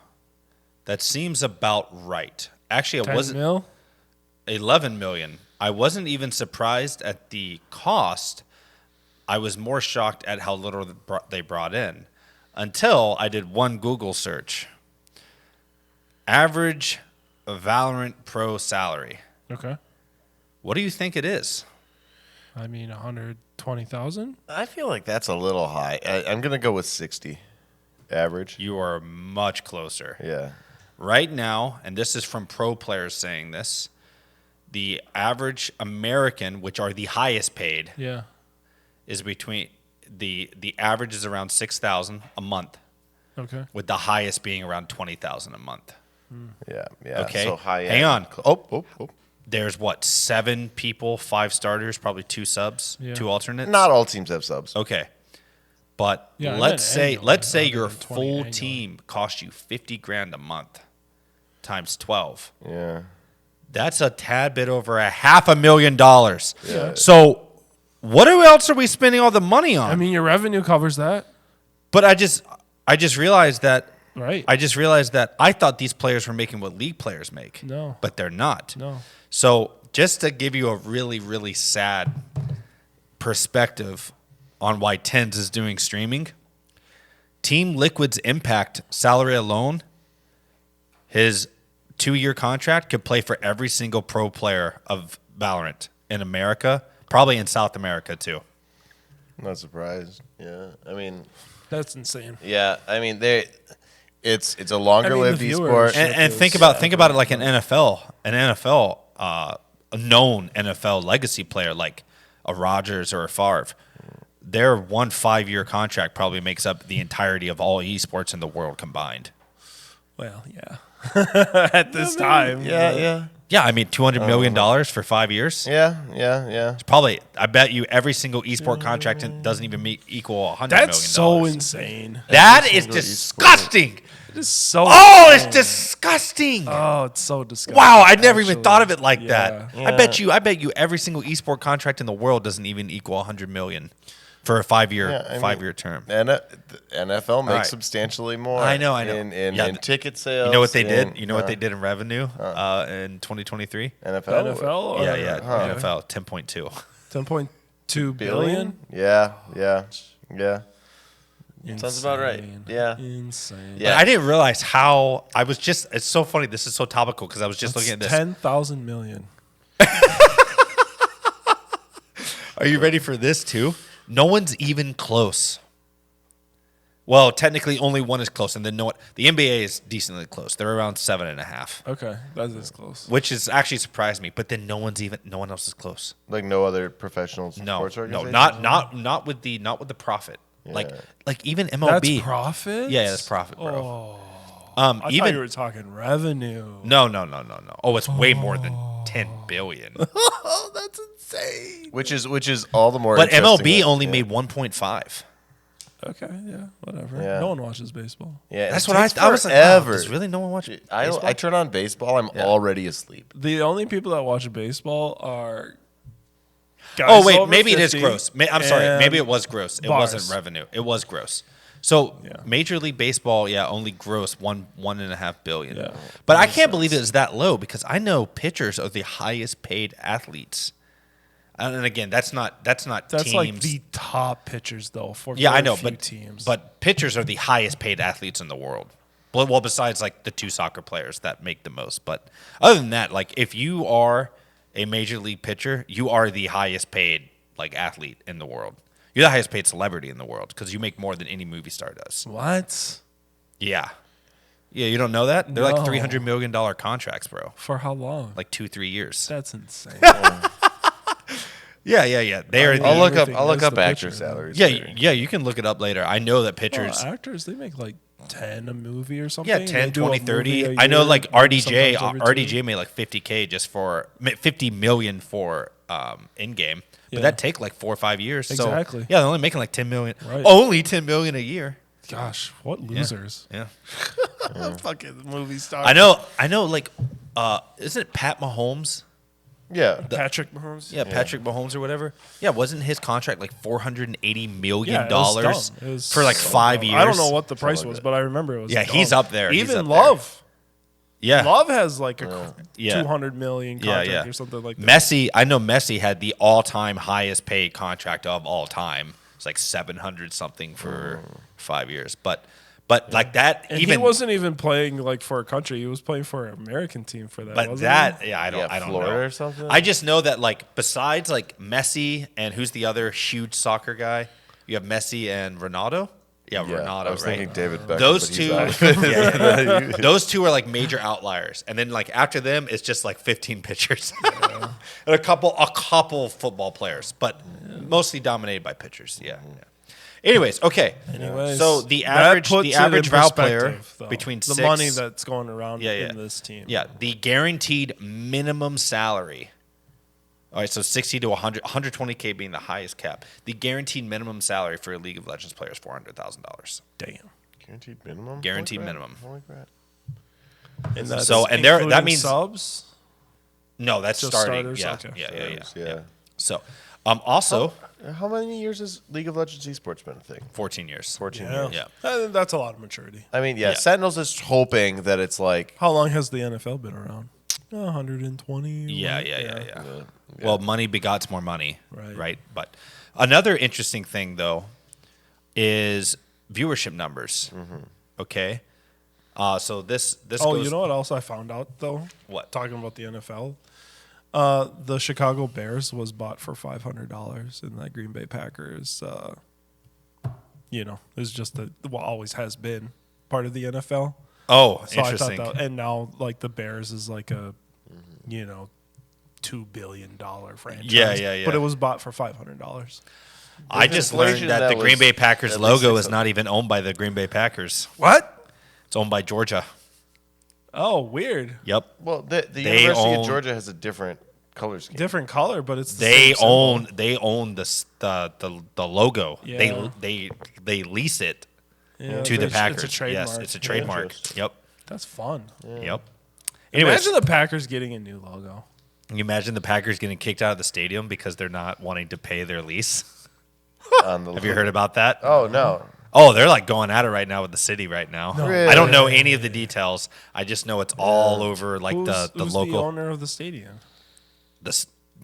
that seems about right. Actually, it 10 wasn't mil? 11 million. I wasn't even surprised at the cost. I was more shocked at how little they brought in until I did one Google search. Average Valorant Pro salary. Okay. What do you think it is? I mean, 120,000. I feel like that's a little high. I'm going to go with 60 average. You are much closer. Yeah. Right now, and this is from pro players saying this, the average American, which are the highest paid, Yeah. is between the average is around 6,000 a month, Okay. with the highest being around 20,000 a month. Yeah. Yeah. Okay. So high Hang end. on. Oh. There's what, 7 people, 5 starters, probably 2 subs, Yeah. 2 alternates. Not all teams have subs. Okay. But Yeah, I let's meant say annually, your 120 full annually. team costs you 50 grand a month times 12. Yeah. That's a tad bit over $500,000. Yeah. So what else are we spending all the money on? I mean, your revenue covers that, but I just realized that right? I thought these players were making what league players make. No. But they're not. No. So just to give you a really, really sad perspective on why Tens is doing streaming, Team Liquid's impact salary alone, his 2-year contract could play for every single pro player of Valorant in America, probably in South America too. Not surprised. Yeah. I mean, That's insane. yeah. I mean, it's a longer lived the esport. viewership- And is- think about it like an NFL, a known NFL legacy player like a Rodgers or a Favre. Their 1 5-year contract probably makes up the entirety of all esports in the world combined. Well, yeah. At this time. Yeah. Yeah, I mean $200 million for 5 years. Yeah. Probably, I bet you every single esport contract doesn't even equal $100 That's so million. insane. That is single disgusting. It is so. Oh, it's insane. disgusting. Oh, it's so disgusting. Wow, I never even actually. thought of it like Yeah. that. I bet you every single esport contract in the world doesn't even equal 100 million for a 5-year Yeah, I mean, term. And the NFL makes right. substantially more. I know. In ticket sales. You know what they did? in, You know what they did in revenue in 2023? NFL. NFL? Or, Yeah, NFL 10.2. 10.2 billion? Yeah. Sounds about right. Insane. Yeah. Insane. Yeah. But I didn't realize how I was just. It's so funny. This is so topical because I was just looking at this. 10,000 million. Are you ready for this too? No one's even close. Well, technically, only one is close, and then the NBA is decently close. They're around 7.5, Okay, that is close. which is actually surprised me. But then no one else is close. Like no other professional No, sports no, organization? not with the profit. Yeah. Like even That's MLB. profit? Yeah, that's profit, bro. Oh, I thought Even you were talking revenue. no. Oh, it's way more than 10 billion. Oh, that's insane. Which is all the more. But interesting MLB that- only yeah. made 1.5. Okay, yeah, whatever. Yeah. No one watches baseball. Yeah, That's it what takes I was like. Wow, forever. does really no one watch it? I turn on baseball. I'm already asleep. The only people that watch baseball are guys Oh wait, over maybe it is 50 gross. I'm sorry, and maybe it was gross. It bars. wasn't revenue. It was gross. So Yeah. Major League Baseball, only gross 1.5 billion. Yeah. But I Makes can't believe sense. it is that low because I know pitchers are the highest paid athletes. And again, that's not That's teams. like the top pitchers though for I very know, few but teams. but pitchers are the highest paid athletes in the world. Well, besides like the 2 soccer players that make the most. But other than that, like if you are a major league pitcher, you are the highest paid like athlete in the world. You're the highest paid celebrity in the world because you make more than any movie star does. what? Yeah, you don't know that? They're like No. $300 million contracts, bro. For how long? Like 2-3 years. That's insane. Yeah. They are. I'll look up. Everything I'll look is up the actor picture. salaries. Yeah, later. you can look it up later. I know that pitchers. Well, actors, they make like 10 a movie or something. Yeah, They 10, do a 20, movie 30. a I know year, like maybe RDJ, sometimes every two. RDJ made like 50K just for 50 million for in game. But Yeah. that take like 4 or 5 years. Exactly. So, yeah, they're only making like 10 million. Right. Only 10 million a year. Gosh, what losers. Yeah. Fucking movie stars. I know like isn't it Pat Mahomes? Yeah. Patrick Mahomes. Yeah, Patrick Mahomes or whatever. Yeah, wasn't his contract like $480 million Yeah, it was dumb. It was for like so 5 dumb. years? I don't know what the price Something was, like but I remember it was. Yeah, dumb. he's up there. He's Even up there. Love. Yeah. Love has like a Yeah. 200 million contract or something like that. Messi, I know Messi had the all-time highest paid contract of all time. It's like 700 something for 5 years. But like that, And even he wasn't even playing like for a country. He was playing for an American team for that. But wasn't that, he? I don't Florida know. or something? I just know that like besides like Messi and who's the other huge soccer guy? You have Messi and Ronaldo. Yeah, Ronaldo. I was right? thinking David Beckham. Those but he's two, out. those two are like major outliers, and then like after them, it's just like 15 pitchers and a couple football players, but mostly dominated by pitchers. Yeah. Anyways, okay. So the average Val player though, between the six, money that's going around Yeah, in this team. yeah, the guaranteed minimum salary. All right, so 60 to 100, 120K being the highest cap. The guaranteed minimum salary for a League of Legends player is $400,000. Damn. Guaranteed minimum? Guaranteed Holy minimum. Holy crap. And that's So, and there- that including means- subs. No, that's Just starting. starters? Yeah, Okay. Yeah. So, also How many years has League of Legends esports been a thing? 14 years. 14 Yeah. years. Yeah. That's a lot of maturity. I mean, yeah, Yeah. Sentinels is hoping that it's like, How long has the NFL been around? 120. Yeah, right? yeah. Well, money begots more money, Right. right? But another interesting thing, though, is viewership numbers. Okay, so this Oh, goes, you know what else I found out though? What? Talking about the NFL, the Chicago Bears was bought for $500, and the Green Bay Packers, is just always has been part of the NFL. Oh, So interesting. I thought that, and now like the Bears is like a, $2 billion franchise. Yeah. But it was bought for $500. I With just inflation, learned that the that Green was Bay Packers at least logo is 600. not even owned by the Green Bay Packers. What? It's owned by Georgia. Oh, weird. Yep. well, the They University own- of Georgia has a different color scheme. Different color, but it's the They same symbol. own the logo. Yeah. They lease it Yeah, to the it's Packers. a trademark. Yes, it's a trademark. Interesting. Yep. That's fun. Yep. Anyways, Imagine the Packers getting a new logo. can you imagine the Packers getting kicked out of the stadium because they're not wanting to pay their lease? On the Have you heard about that? Oh, no. Oh, they're like going at it right now with the city right now. Really? I don't know any of the details. I just know it's all over like Who's the the local. owner of the stadium?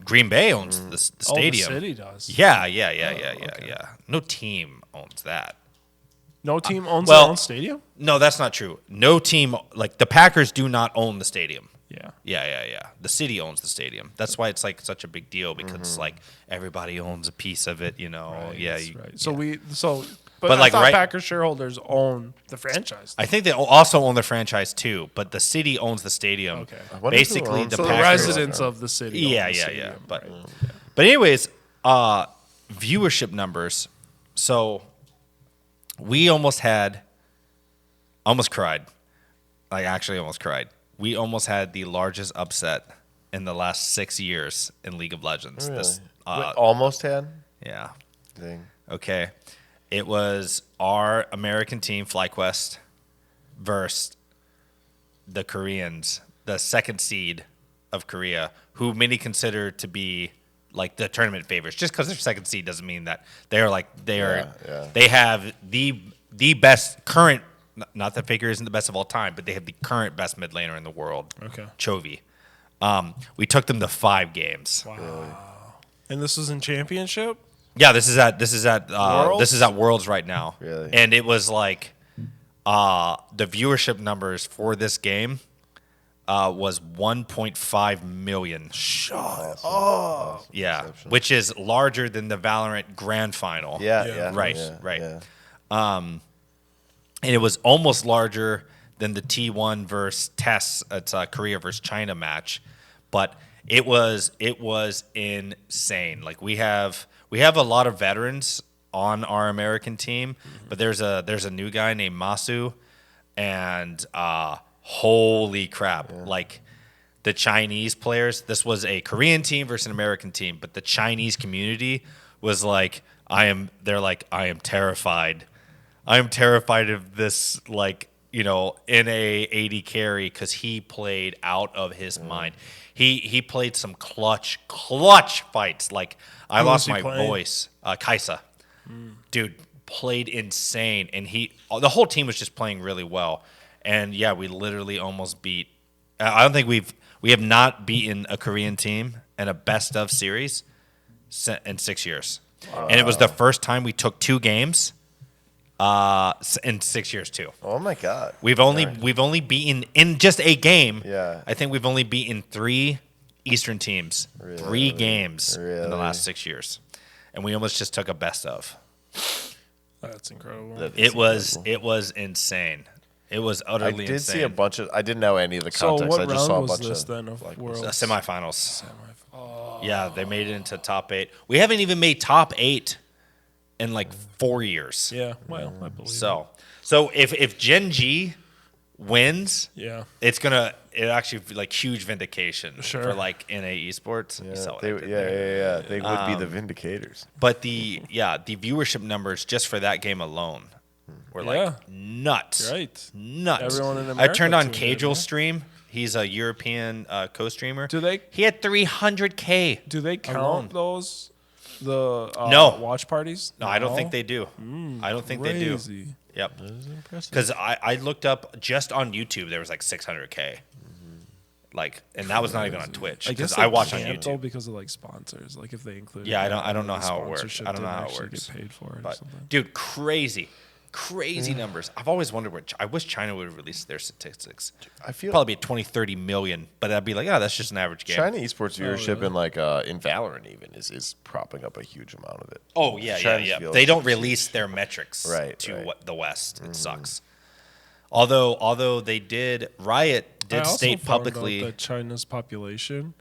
Green Bay owns the stadium. Oh, the city does. Yeah. No team owns that. No team owns Well- their own stadium? No, that's not true. No team, like the Packers do not own the stadium. Yeah. Yeah. The city owns the stadium. That's why it's like such a big deal because like everybody owns a piece of it, Yeah. That's you- right. So yeah. but like, I thought right- Packers shareholders own the franchise. I think they also own the franchise too, but the city owns the stadium. Okay. I wonder who Basically, owns the so the Packers. residents of the city. own Yeah. the stadium, But right. but anyways, viewership numbers. So we almost cried. I actually almost cried. We almost had the largest upset in the last 6 years in League of Legends. Really? This, Wait, almost had? yeah. Dang. Okay. It was our American team, FlyQuest, versus the Koreans, the second seed of Korea, who many consider to be like the tournament favorites. Just because they're second seed doesn't mean that they are Yeah. they have the best current. Not that Faker isn't the best of all time, but they have the current best mid laner in the world. Okay. Chovy. We took them to 5 games. Wow. And this was in championship? Yeah, this is at Worlds? Worlds right now. Really? And it was like the viewership numbers for this game was 1.5 million. Shut up. Yeah, which is larger than the Valorant Grand Final. Yeah. Right. Yeah. And it was almost larger than the T1 versus TES. It's a Korea versus China match, but it was insane. Like we have a lot of veterans on our American team, but there's a new guy named Masu, and holy crap! Like the Chinese players. This was a Korean team versus an American team, but the Chinese community was like, I am terrified. I am terrified of this like in a AD carry because he played out of his mind. He played some clutch fights. Like I Who was lost he my playing? voice. Kaisa, dude, played insane, and the whole team was just playing really well. And yeah, we literally almost beat. I don't think we have not beaten a Korean team in a best of series in 6 years, and it was the first time we took 2 games. In 6 years too. Oh my God. We've only beaten in just a game. Yeah. I think we've only beaten 3 Eastern teams, 3 games in the last 6 years, and we almost just took a best of. That's incredible. It was insane. It was utterly I did insane. see a bunch of. I didn't know any of the So context. what I just round saw a was bunch this of. then of Worlds? Semifinals. Yeah, they made it into top 8. We haven't even made top 8 in like 4 years. Yeah, well, I believe So if Gen G wins, Yeah. it actually be like huge vindication Sure. for like NA Esports. You saw what I did there. They would be the vindicators. But the viewership numbers just for that game alone were like nuts. Right. Nuts. Everyone in I America turned on tuned in, Cajual's huh? stream. He's a European co-streamer. He had 300K. Do they count alone. those No. watch parties? No, I don't think they do. I don't think they do. Crazy. Yep. Because I looked up just on YouTube, there was like 600K. Like, and that was not even on Twitch. I Because guess I they watch on can't, though, YouTube. because of like sponsors. Like if they include. Yeah, I don't know how it works. sponsorship I don't know didn't how it actually works. Get paid for it or But something. dude, crazy numbers. I've always wondered I wish China would release their statistics. I feel Probably be 20, 30 million, but I'd be like, that's just an average game. China esports viewership in like in Valorant even is propping up a huge amount of it. Oh yeah. Chinese They don't viewership is release their metrics Right, to right. the West. It sucks. Although they did, Riot I did also state found out publicly. that China's population,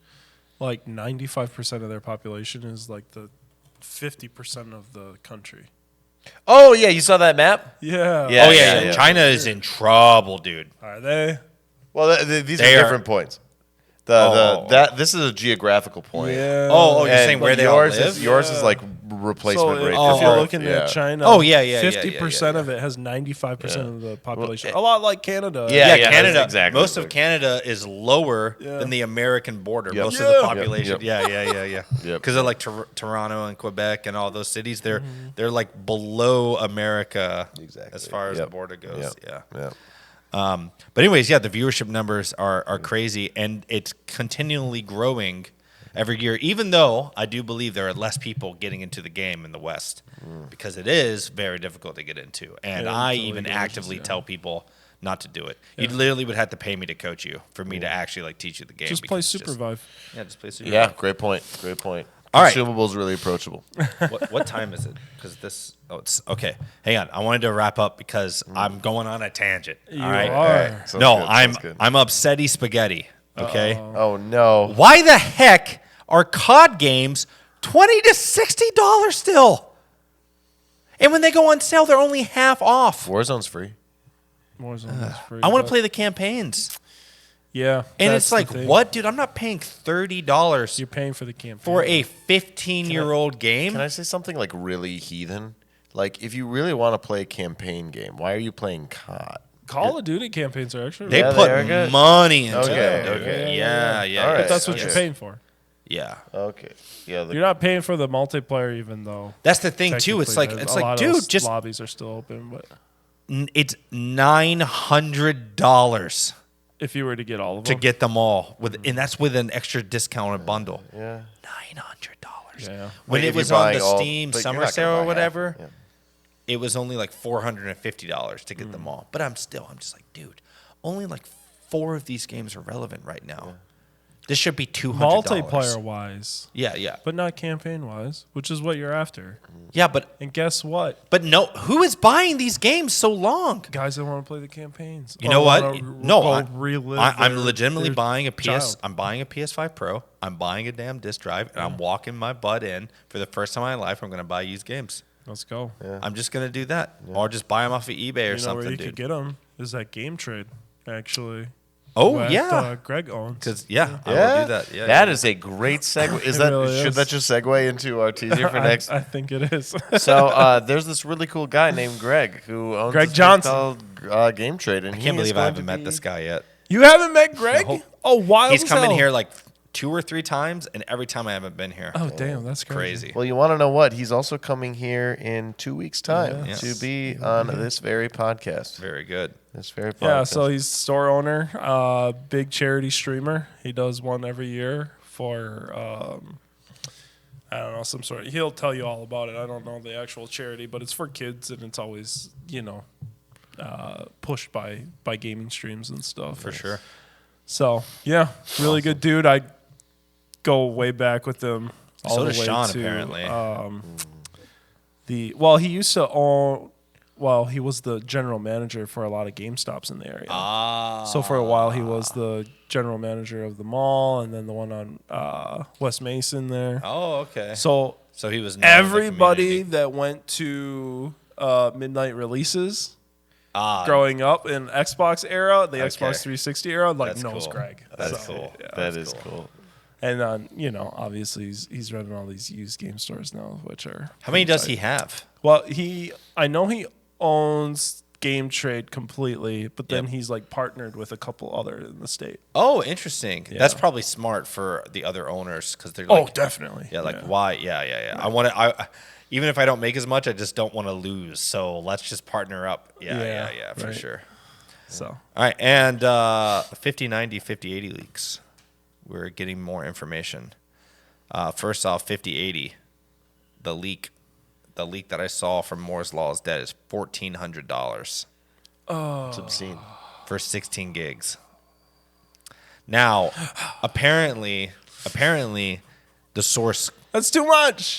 like 95% of their population, is like the 50% of the country. Oh yeah, you saw that map? Yeah. Yeah. Oh yeah, China is in trouble, dude. Are they? Well, these They are are- different points. This is a geographical point. Yeah. Oh, you're And saying where they yours all is live? yours Yeah. is like replacement So rate. if for you're growth. looking Yeah. at China, Oh, yeah. 50% of it has 95% of the population. Well, a lot like Canada. Yeah, Yeah, Canada. that's exactly Most of right. Canada is lower Yeah. than the American border. Yep. Most of Yeah. the population. Yep. Yeah. Yep. Because of like Toronto and Quebec and all those cities, they're like below America Exactly. as far as Yep. the border goes. Yep. Yeah. Yeah. But anyways, yeah, the viewership numbers are crazy, and it's continually growing every year. Even though I do believe there are less people getting into the game in the West, because it is very difficult to get into, and Yeah, I until even it actively ages, yeah. tell people not to do it. You literally would have to pay me to coach you for me to actually like teach you the game. Just play because it's Supervive. Just play Supervive. Yeah, great point. Great point. All right. Consumables really approachable. What time is it? Because this. Oh, it's okay. Hang on. I wanted to wrap up because I'm going on a tangent. You all right. are. All right. Sounds No, good, I'm sounds good. upsetty spaghetti. Okay. Oh no. Why the heck are COD games $20 to $60 still? And when they go on sale, they're only half off. Warzone's free. Warzone is free. I want to but- play the campaigns. Yeah. And that's it's the like, thing. what, dude? I'm not paying $30 You're paying for the campaign. for a 15-year-old game. Can I say something like really heathen? Like, if you really want to play a campaign game, why are you playing COD? Call of Duty campaigns are actually They Yeah, put they are good. money into Okay, it. okay. Yeah. All right. But that's what Okay. you're paying for. Yeah. Okay. Yeah. You're not paying for the multiplayer, even though. That's the thing too. It's like technically, a lot of dude, those just lobbies are still open, but it's $900 if you were to get all of to them, get them all and that's with an extra discounted bundle. Yeah. $900. Yeah. When Wait, it if you're was on buying the all- Steam but you're summer not gonna sale buy or half. whatever, Yeah. it was only like $450 to get them all. But I'm just like, dude, only like 4 of these games are relevant right now. This should be $200. multiplayer wise, Yeah. but not campaign wise, which is what you're after. Yeah, but And guess what? no, who is buying these games so long? Guys that want to play the campaigns. You or know what? wanna No, go I, relive I'm their- legitimately their buying a child. I'm buying a PS5 Pro. I'm buying a damn disc drive, and I'm walking my butt in for the first time in my life. I'm going to buy used games. Let's go. I'm just going to do that, or just buy them off of eBay or You know something, where you dude. could get them is that Game Trade, actually. Oh that, yeah, Greg owns. because I will do that. Yeah, That is a great segue. Is It that really should is. that just segue into our teaser for next? I think it is. So there's this really cool guy named Greg who owns Greg this thing Johnson. called Game Trade, and I can't believe I haven't met this guy yet. You haven't met Gregg? No. Oh, wild He's as come in hell. here like 2 or 3 times, and every time I haven't been here. Oh, damn, that's crazy. Well, you want to know what? He's also coming here in 2 weeks' time Yes. to be on this very podcast. Very good. This very podcast. Yeah, so he's store owner, big charity streamer. He does one every year for, I don't know, some sort. He'll tell you all about it. I don't know the actual charity, but it's for kids, and it's always, pushed by gaming streams and stuff. For sure. So, yeah, really good dude. I go way back with him. All So the does way Sean, to, apparently. he used to own. Well, he was the general manager for a lot of GameStops in the area. So for a while, he was the general manager of the mall, and then the one on West Mason there. Oh, okay. So he was known in the everybody community. that went to midnight releases Ah, growing up in Xbox era, the Okay. Xbox 360 era, That's knows cool. Gregg. That's So, cool. yeah. That is cool. And obviously he's running all these used game stores now, which are How many does he have? Well, I know he owns Game Trade completely, but then Yep. he's like partnered with a couple other in the state. Oh, interesting. Yeah. That's probably smart for the other owners because they're like, Definitely. yeah, like why? Yeah. I want to. Even if I don't make as much, I just don't want to lose. So let's just partner up. Yeah, for right. sure. So All right, and 50-90, 50-80 leaks. We're getting more information. First off, 50-80, the leak that I saw from Moore's Law is dead is $1,400 It's obscene. for 16 gigs. Now, apparently, the source that's too much.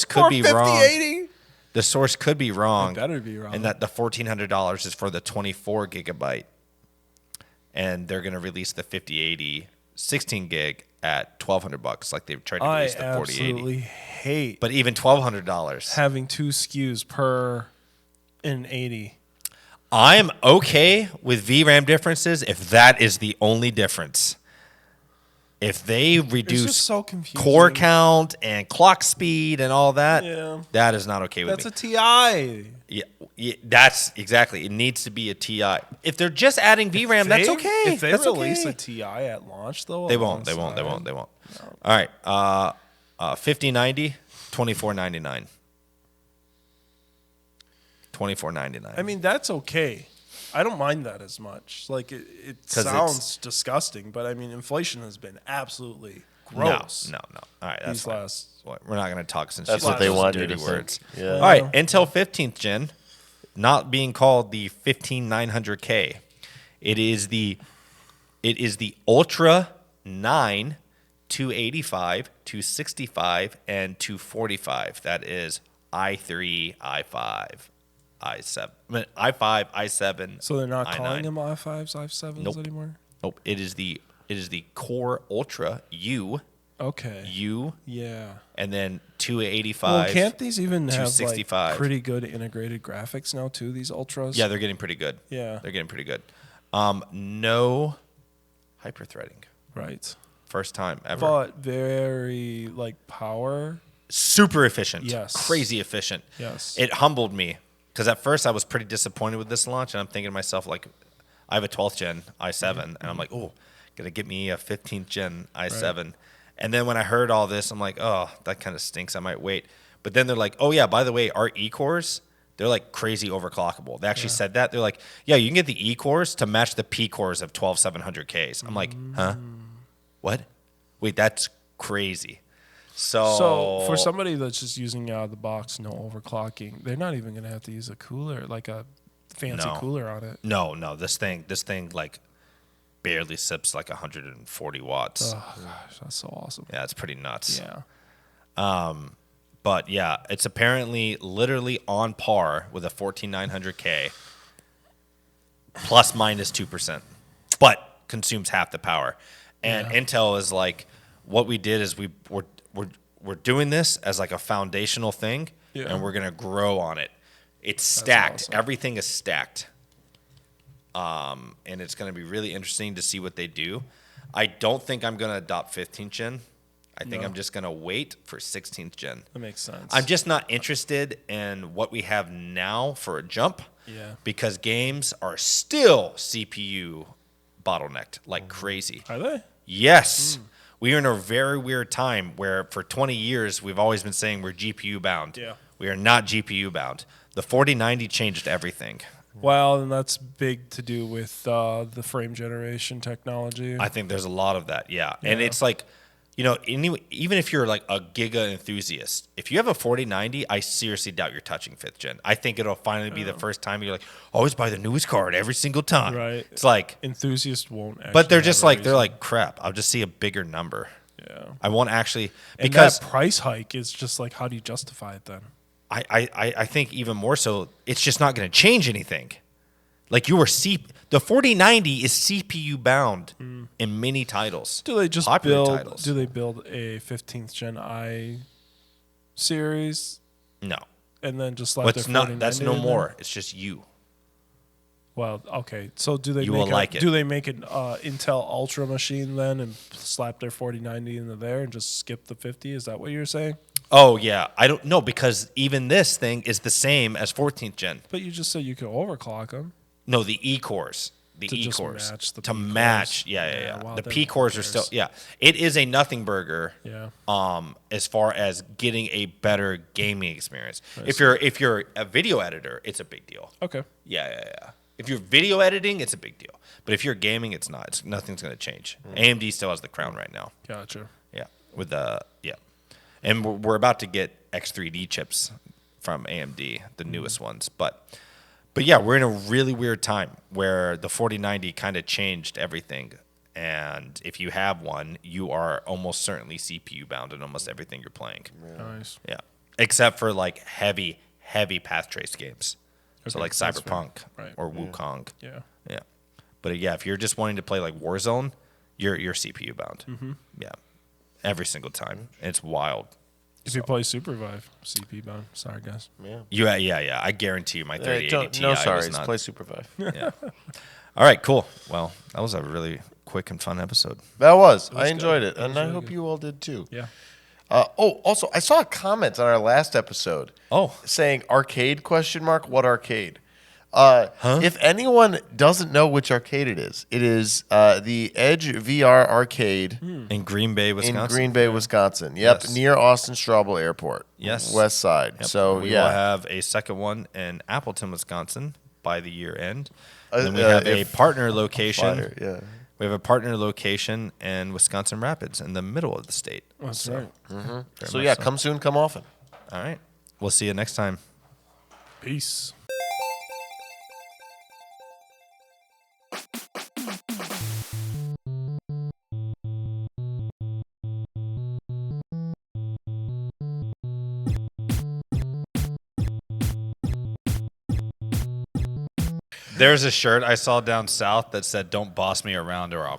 could be wrong. 80? The source could be wrong. It better be wrong. And that the $1,400 is for the 24 gigabyte. And they're going to release the 5080 16 gig at $1,200, like they've tried to I release the 4080. absolutely hate But even $1,200. having 2 SKUs per an 80. I'm okay with VRAM differences if that is the only difference. If they It's reduce just so confusing. core count and clock speed and all that, Yeah. that is not okay with That's me. a TI. Yeah, that's exactly. It needs to be a TI. If they're just adding VRAM, that's okay. If they that's release okay. a TI at launch, though, They won't. All right. 5090, $24.99. $24.99. I mean, that's okay. I don't mind that as much. Like it 'Cause sounds disgusting, but I mean, inflation has been absolutely gross. No. All right, that's These fine. last. We're not going to talk since That's you what said they those want you dirty to words. think. Yeah. All right, Intel 15th gen, not being called the 15900K. It is the Ultra 9, 285, 265, and 245. That is i3, i5, i7, i5, i7. So they're not i9. calling them i5s, i7s Nope. anymore. Nope. It is the Core Ultra U, Okay. Yeah. and then 285. Well, can't these even have like 265. pretty good integrated graphics now too? These ultras. Yeah, they're getting pretty good. Yeah. They're getting pretty good. No hyper-threading. Right. First time ever. But very like power. Super efficient. Yes. Crazy efficient. Yes. It humbled me because at first I was pretty disappointed with this launch, and I'm thinking to myself, like, I have a 12th gen i7, and I'm like, oh, gonna get me a 15th gen i7. Right. And then when I heard all this, I'm like, oh, that kind of stinks. I might wait. But then they're like, oh yeah, by the way, our E-cores, they're like crazy overclockable. They actually said that. They're like, yeah, you can get the E-cores to match the P-cores of 12700Ks. I'm like, huh? What? Wait, that's crazy. So for somebody that's just using out of the box, no overclocking, they're not even gonna have to use a cooler, like a fancy cooler on it. No, this thing like barely sips like 140 watts. Oh gosh, that's so awesome. Yeah, it's pretty nuts. Yeah. But yeah, it's apparently literally on par with a 14900K plus minus 2%, but consumes half the power. And Intel is like, what we did is we're doing this as like a foundational thing, and we're gonna grow on it. It's stacked. Awesome. Everything is stacked. And it's gonna be really interesting to see what they do. I don't think I'm gonna adopt 15th gen. I think I'm just going to wait for 16th gen. That makes sense. I'm just not interested in what we have now for a jump. Yeah. Because games are still CPU bottlenecked like crazy. Are they? Yes. We are in a very weird time where for 20 years we've always been saying we're GPU bound. Yeah. We are not GPU bound. The 4090 changed everything. Well, and that's big to do with the frame generation technology. I think there's a lot of that, yeah. And it's like, even if you're like a Giga enthusiast, if you have a 4090, I seriously doubt you're touching 5th gen. I think it'll finally be the first time you're like, always buy the newest card every single time. Right. It's like, Enthusiasts won't actually but they're just have a like, they're reason. like, crap, I'll just see a bigger number. Yeah. I won't actually, And because that price hike is just like, how do you justify it then? I think even more so, it's just not going to change anything. Like the 4090 is CPU bound in many titles. Do they just popular build? titles. Do they build a 15th gen i series No. and then just slap But their it's not, 4090 that's no in more. there? It's just you. Well, okay. So do they You make will like it. Do they make an Intel Ultra machine then and slap their 4090 into there and just skip the 50? Is that what you're saying? Oh, yeah. I don't know, because even this thing is the same as 14th gen. But you just said you could overclock them. No, the E-cores. The To just E-cores. match the to P-cores. match. Yeah, Yeah. well, the then P-cores who are still, cares? yeah. It is a nothing burger. Yeah. As far as getting a better gaming experience. If you're a video editor, it's a big deal. Okay. Yeah. If you're video editing, it's a big deal. But if you're gaming, it's not. Nothing's going to change. AMD still has the crown right now. Gotcha. Yeah, and we're about to get X3D chips from AMD, the newest ones. But yeah, we're in a really weird time where the 4090 kind of changed everything. And if you have one, you are almost certainly CPU bound in almost everything you're playing. Nice. Yeah, except for like heavy path trace games. So Okay, like that's Cyberpunk fair. Right. or Wukong. Yeah. Yeah. But yeah, if you're just wanting to play like Warzone, you're CPU bound. Mm-hmm. Yeah. Every single time. It's wild. If you play Supervive, CP bound. Sorry, guys. Yeah. I guarantee you my 3080 Ti no was sorries. not. Play Supervive. Yeah. All right, cool. Well, that was a really quick and fun episode. That was. was I enjoyed it, That and was I really hope good. you all did too. Yeah. Also, I saw a comment on our last episode. Oh. Saying arcade ? What arcade? If anyone doesn't know which arcade it is the Edge VR arcade In Green Bay, Wisconsin. in Green Bay, Wisconsin. Yep, Yes. near Austin Straubel Airport. Yes. West side. Yep. So we yeah, will have a second one in Appleton, Wisconsin by the year end. Uh, And then we have a if- partner location. Fire, yeah. We have a partner location in Wisconsin Rapids in the middle of the state. That's right. Very So much yeah, come soon, come often. All right. We'll see you next time. Peace. There's a shirt I saw down south that said, "Don't boss me around or I'll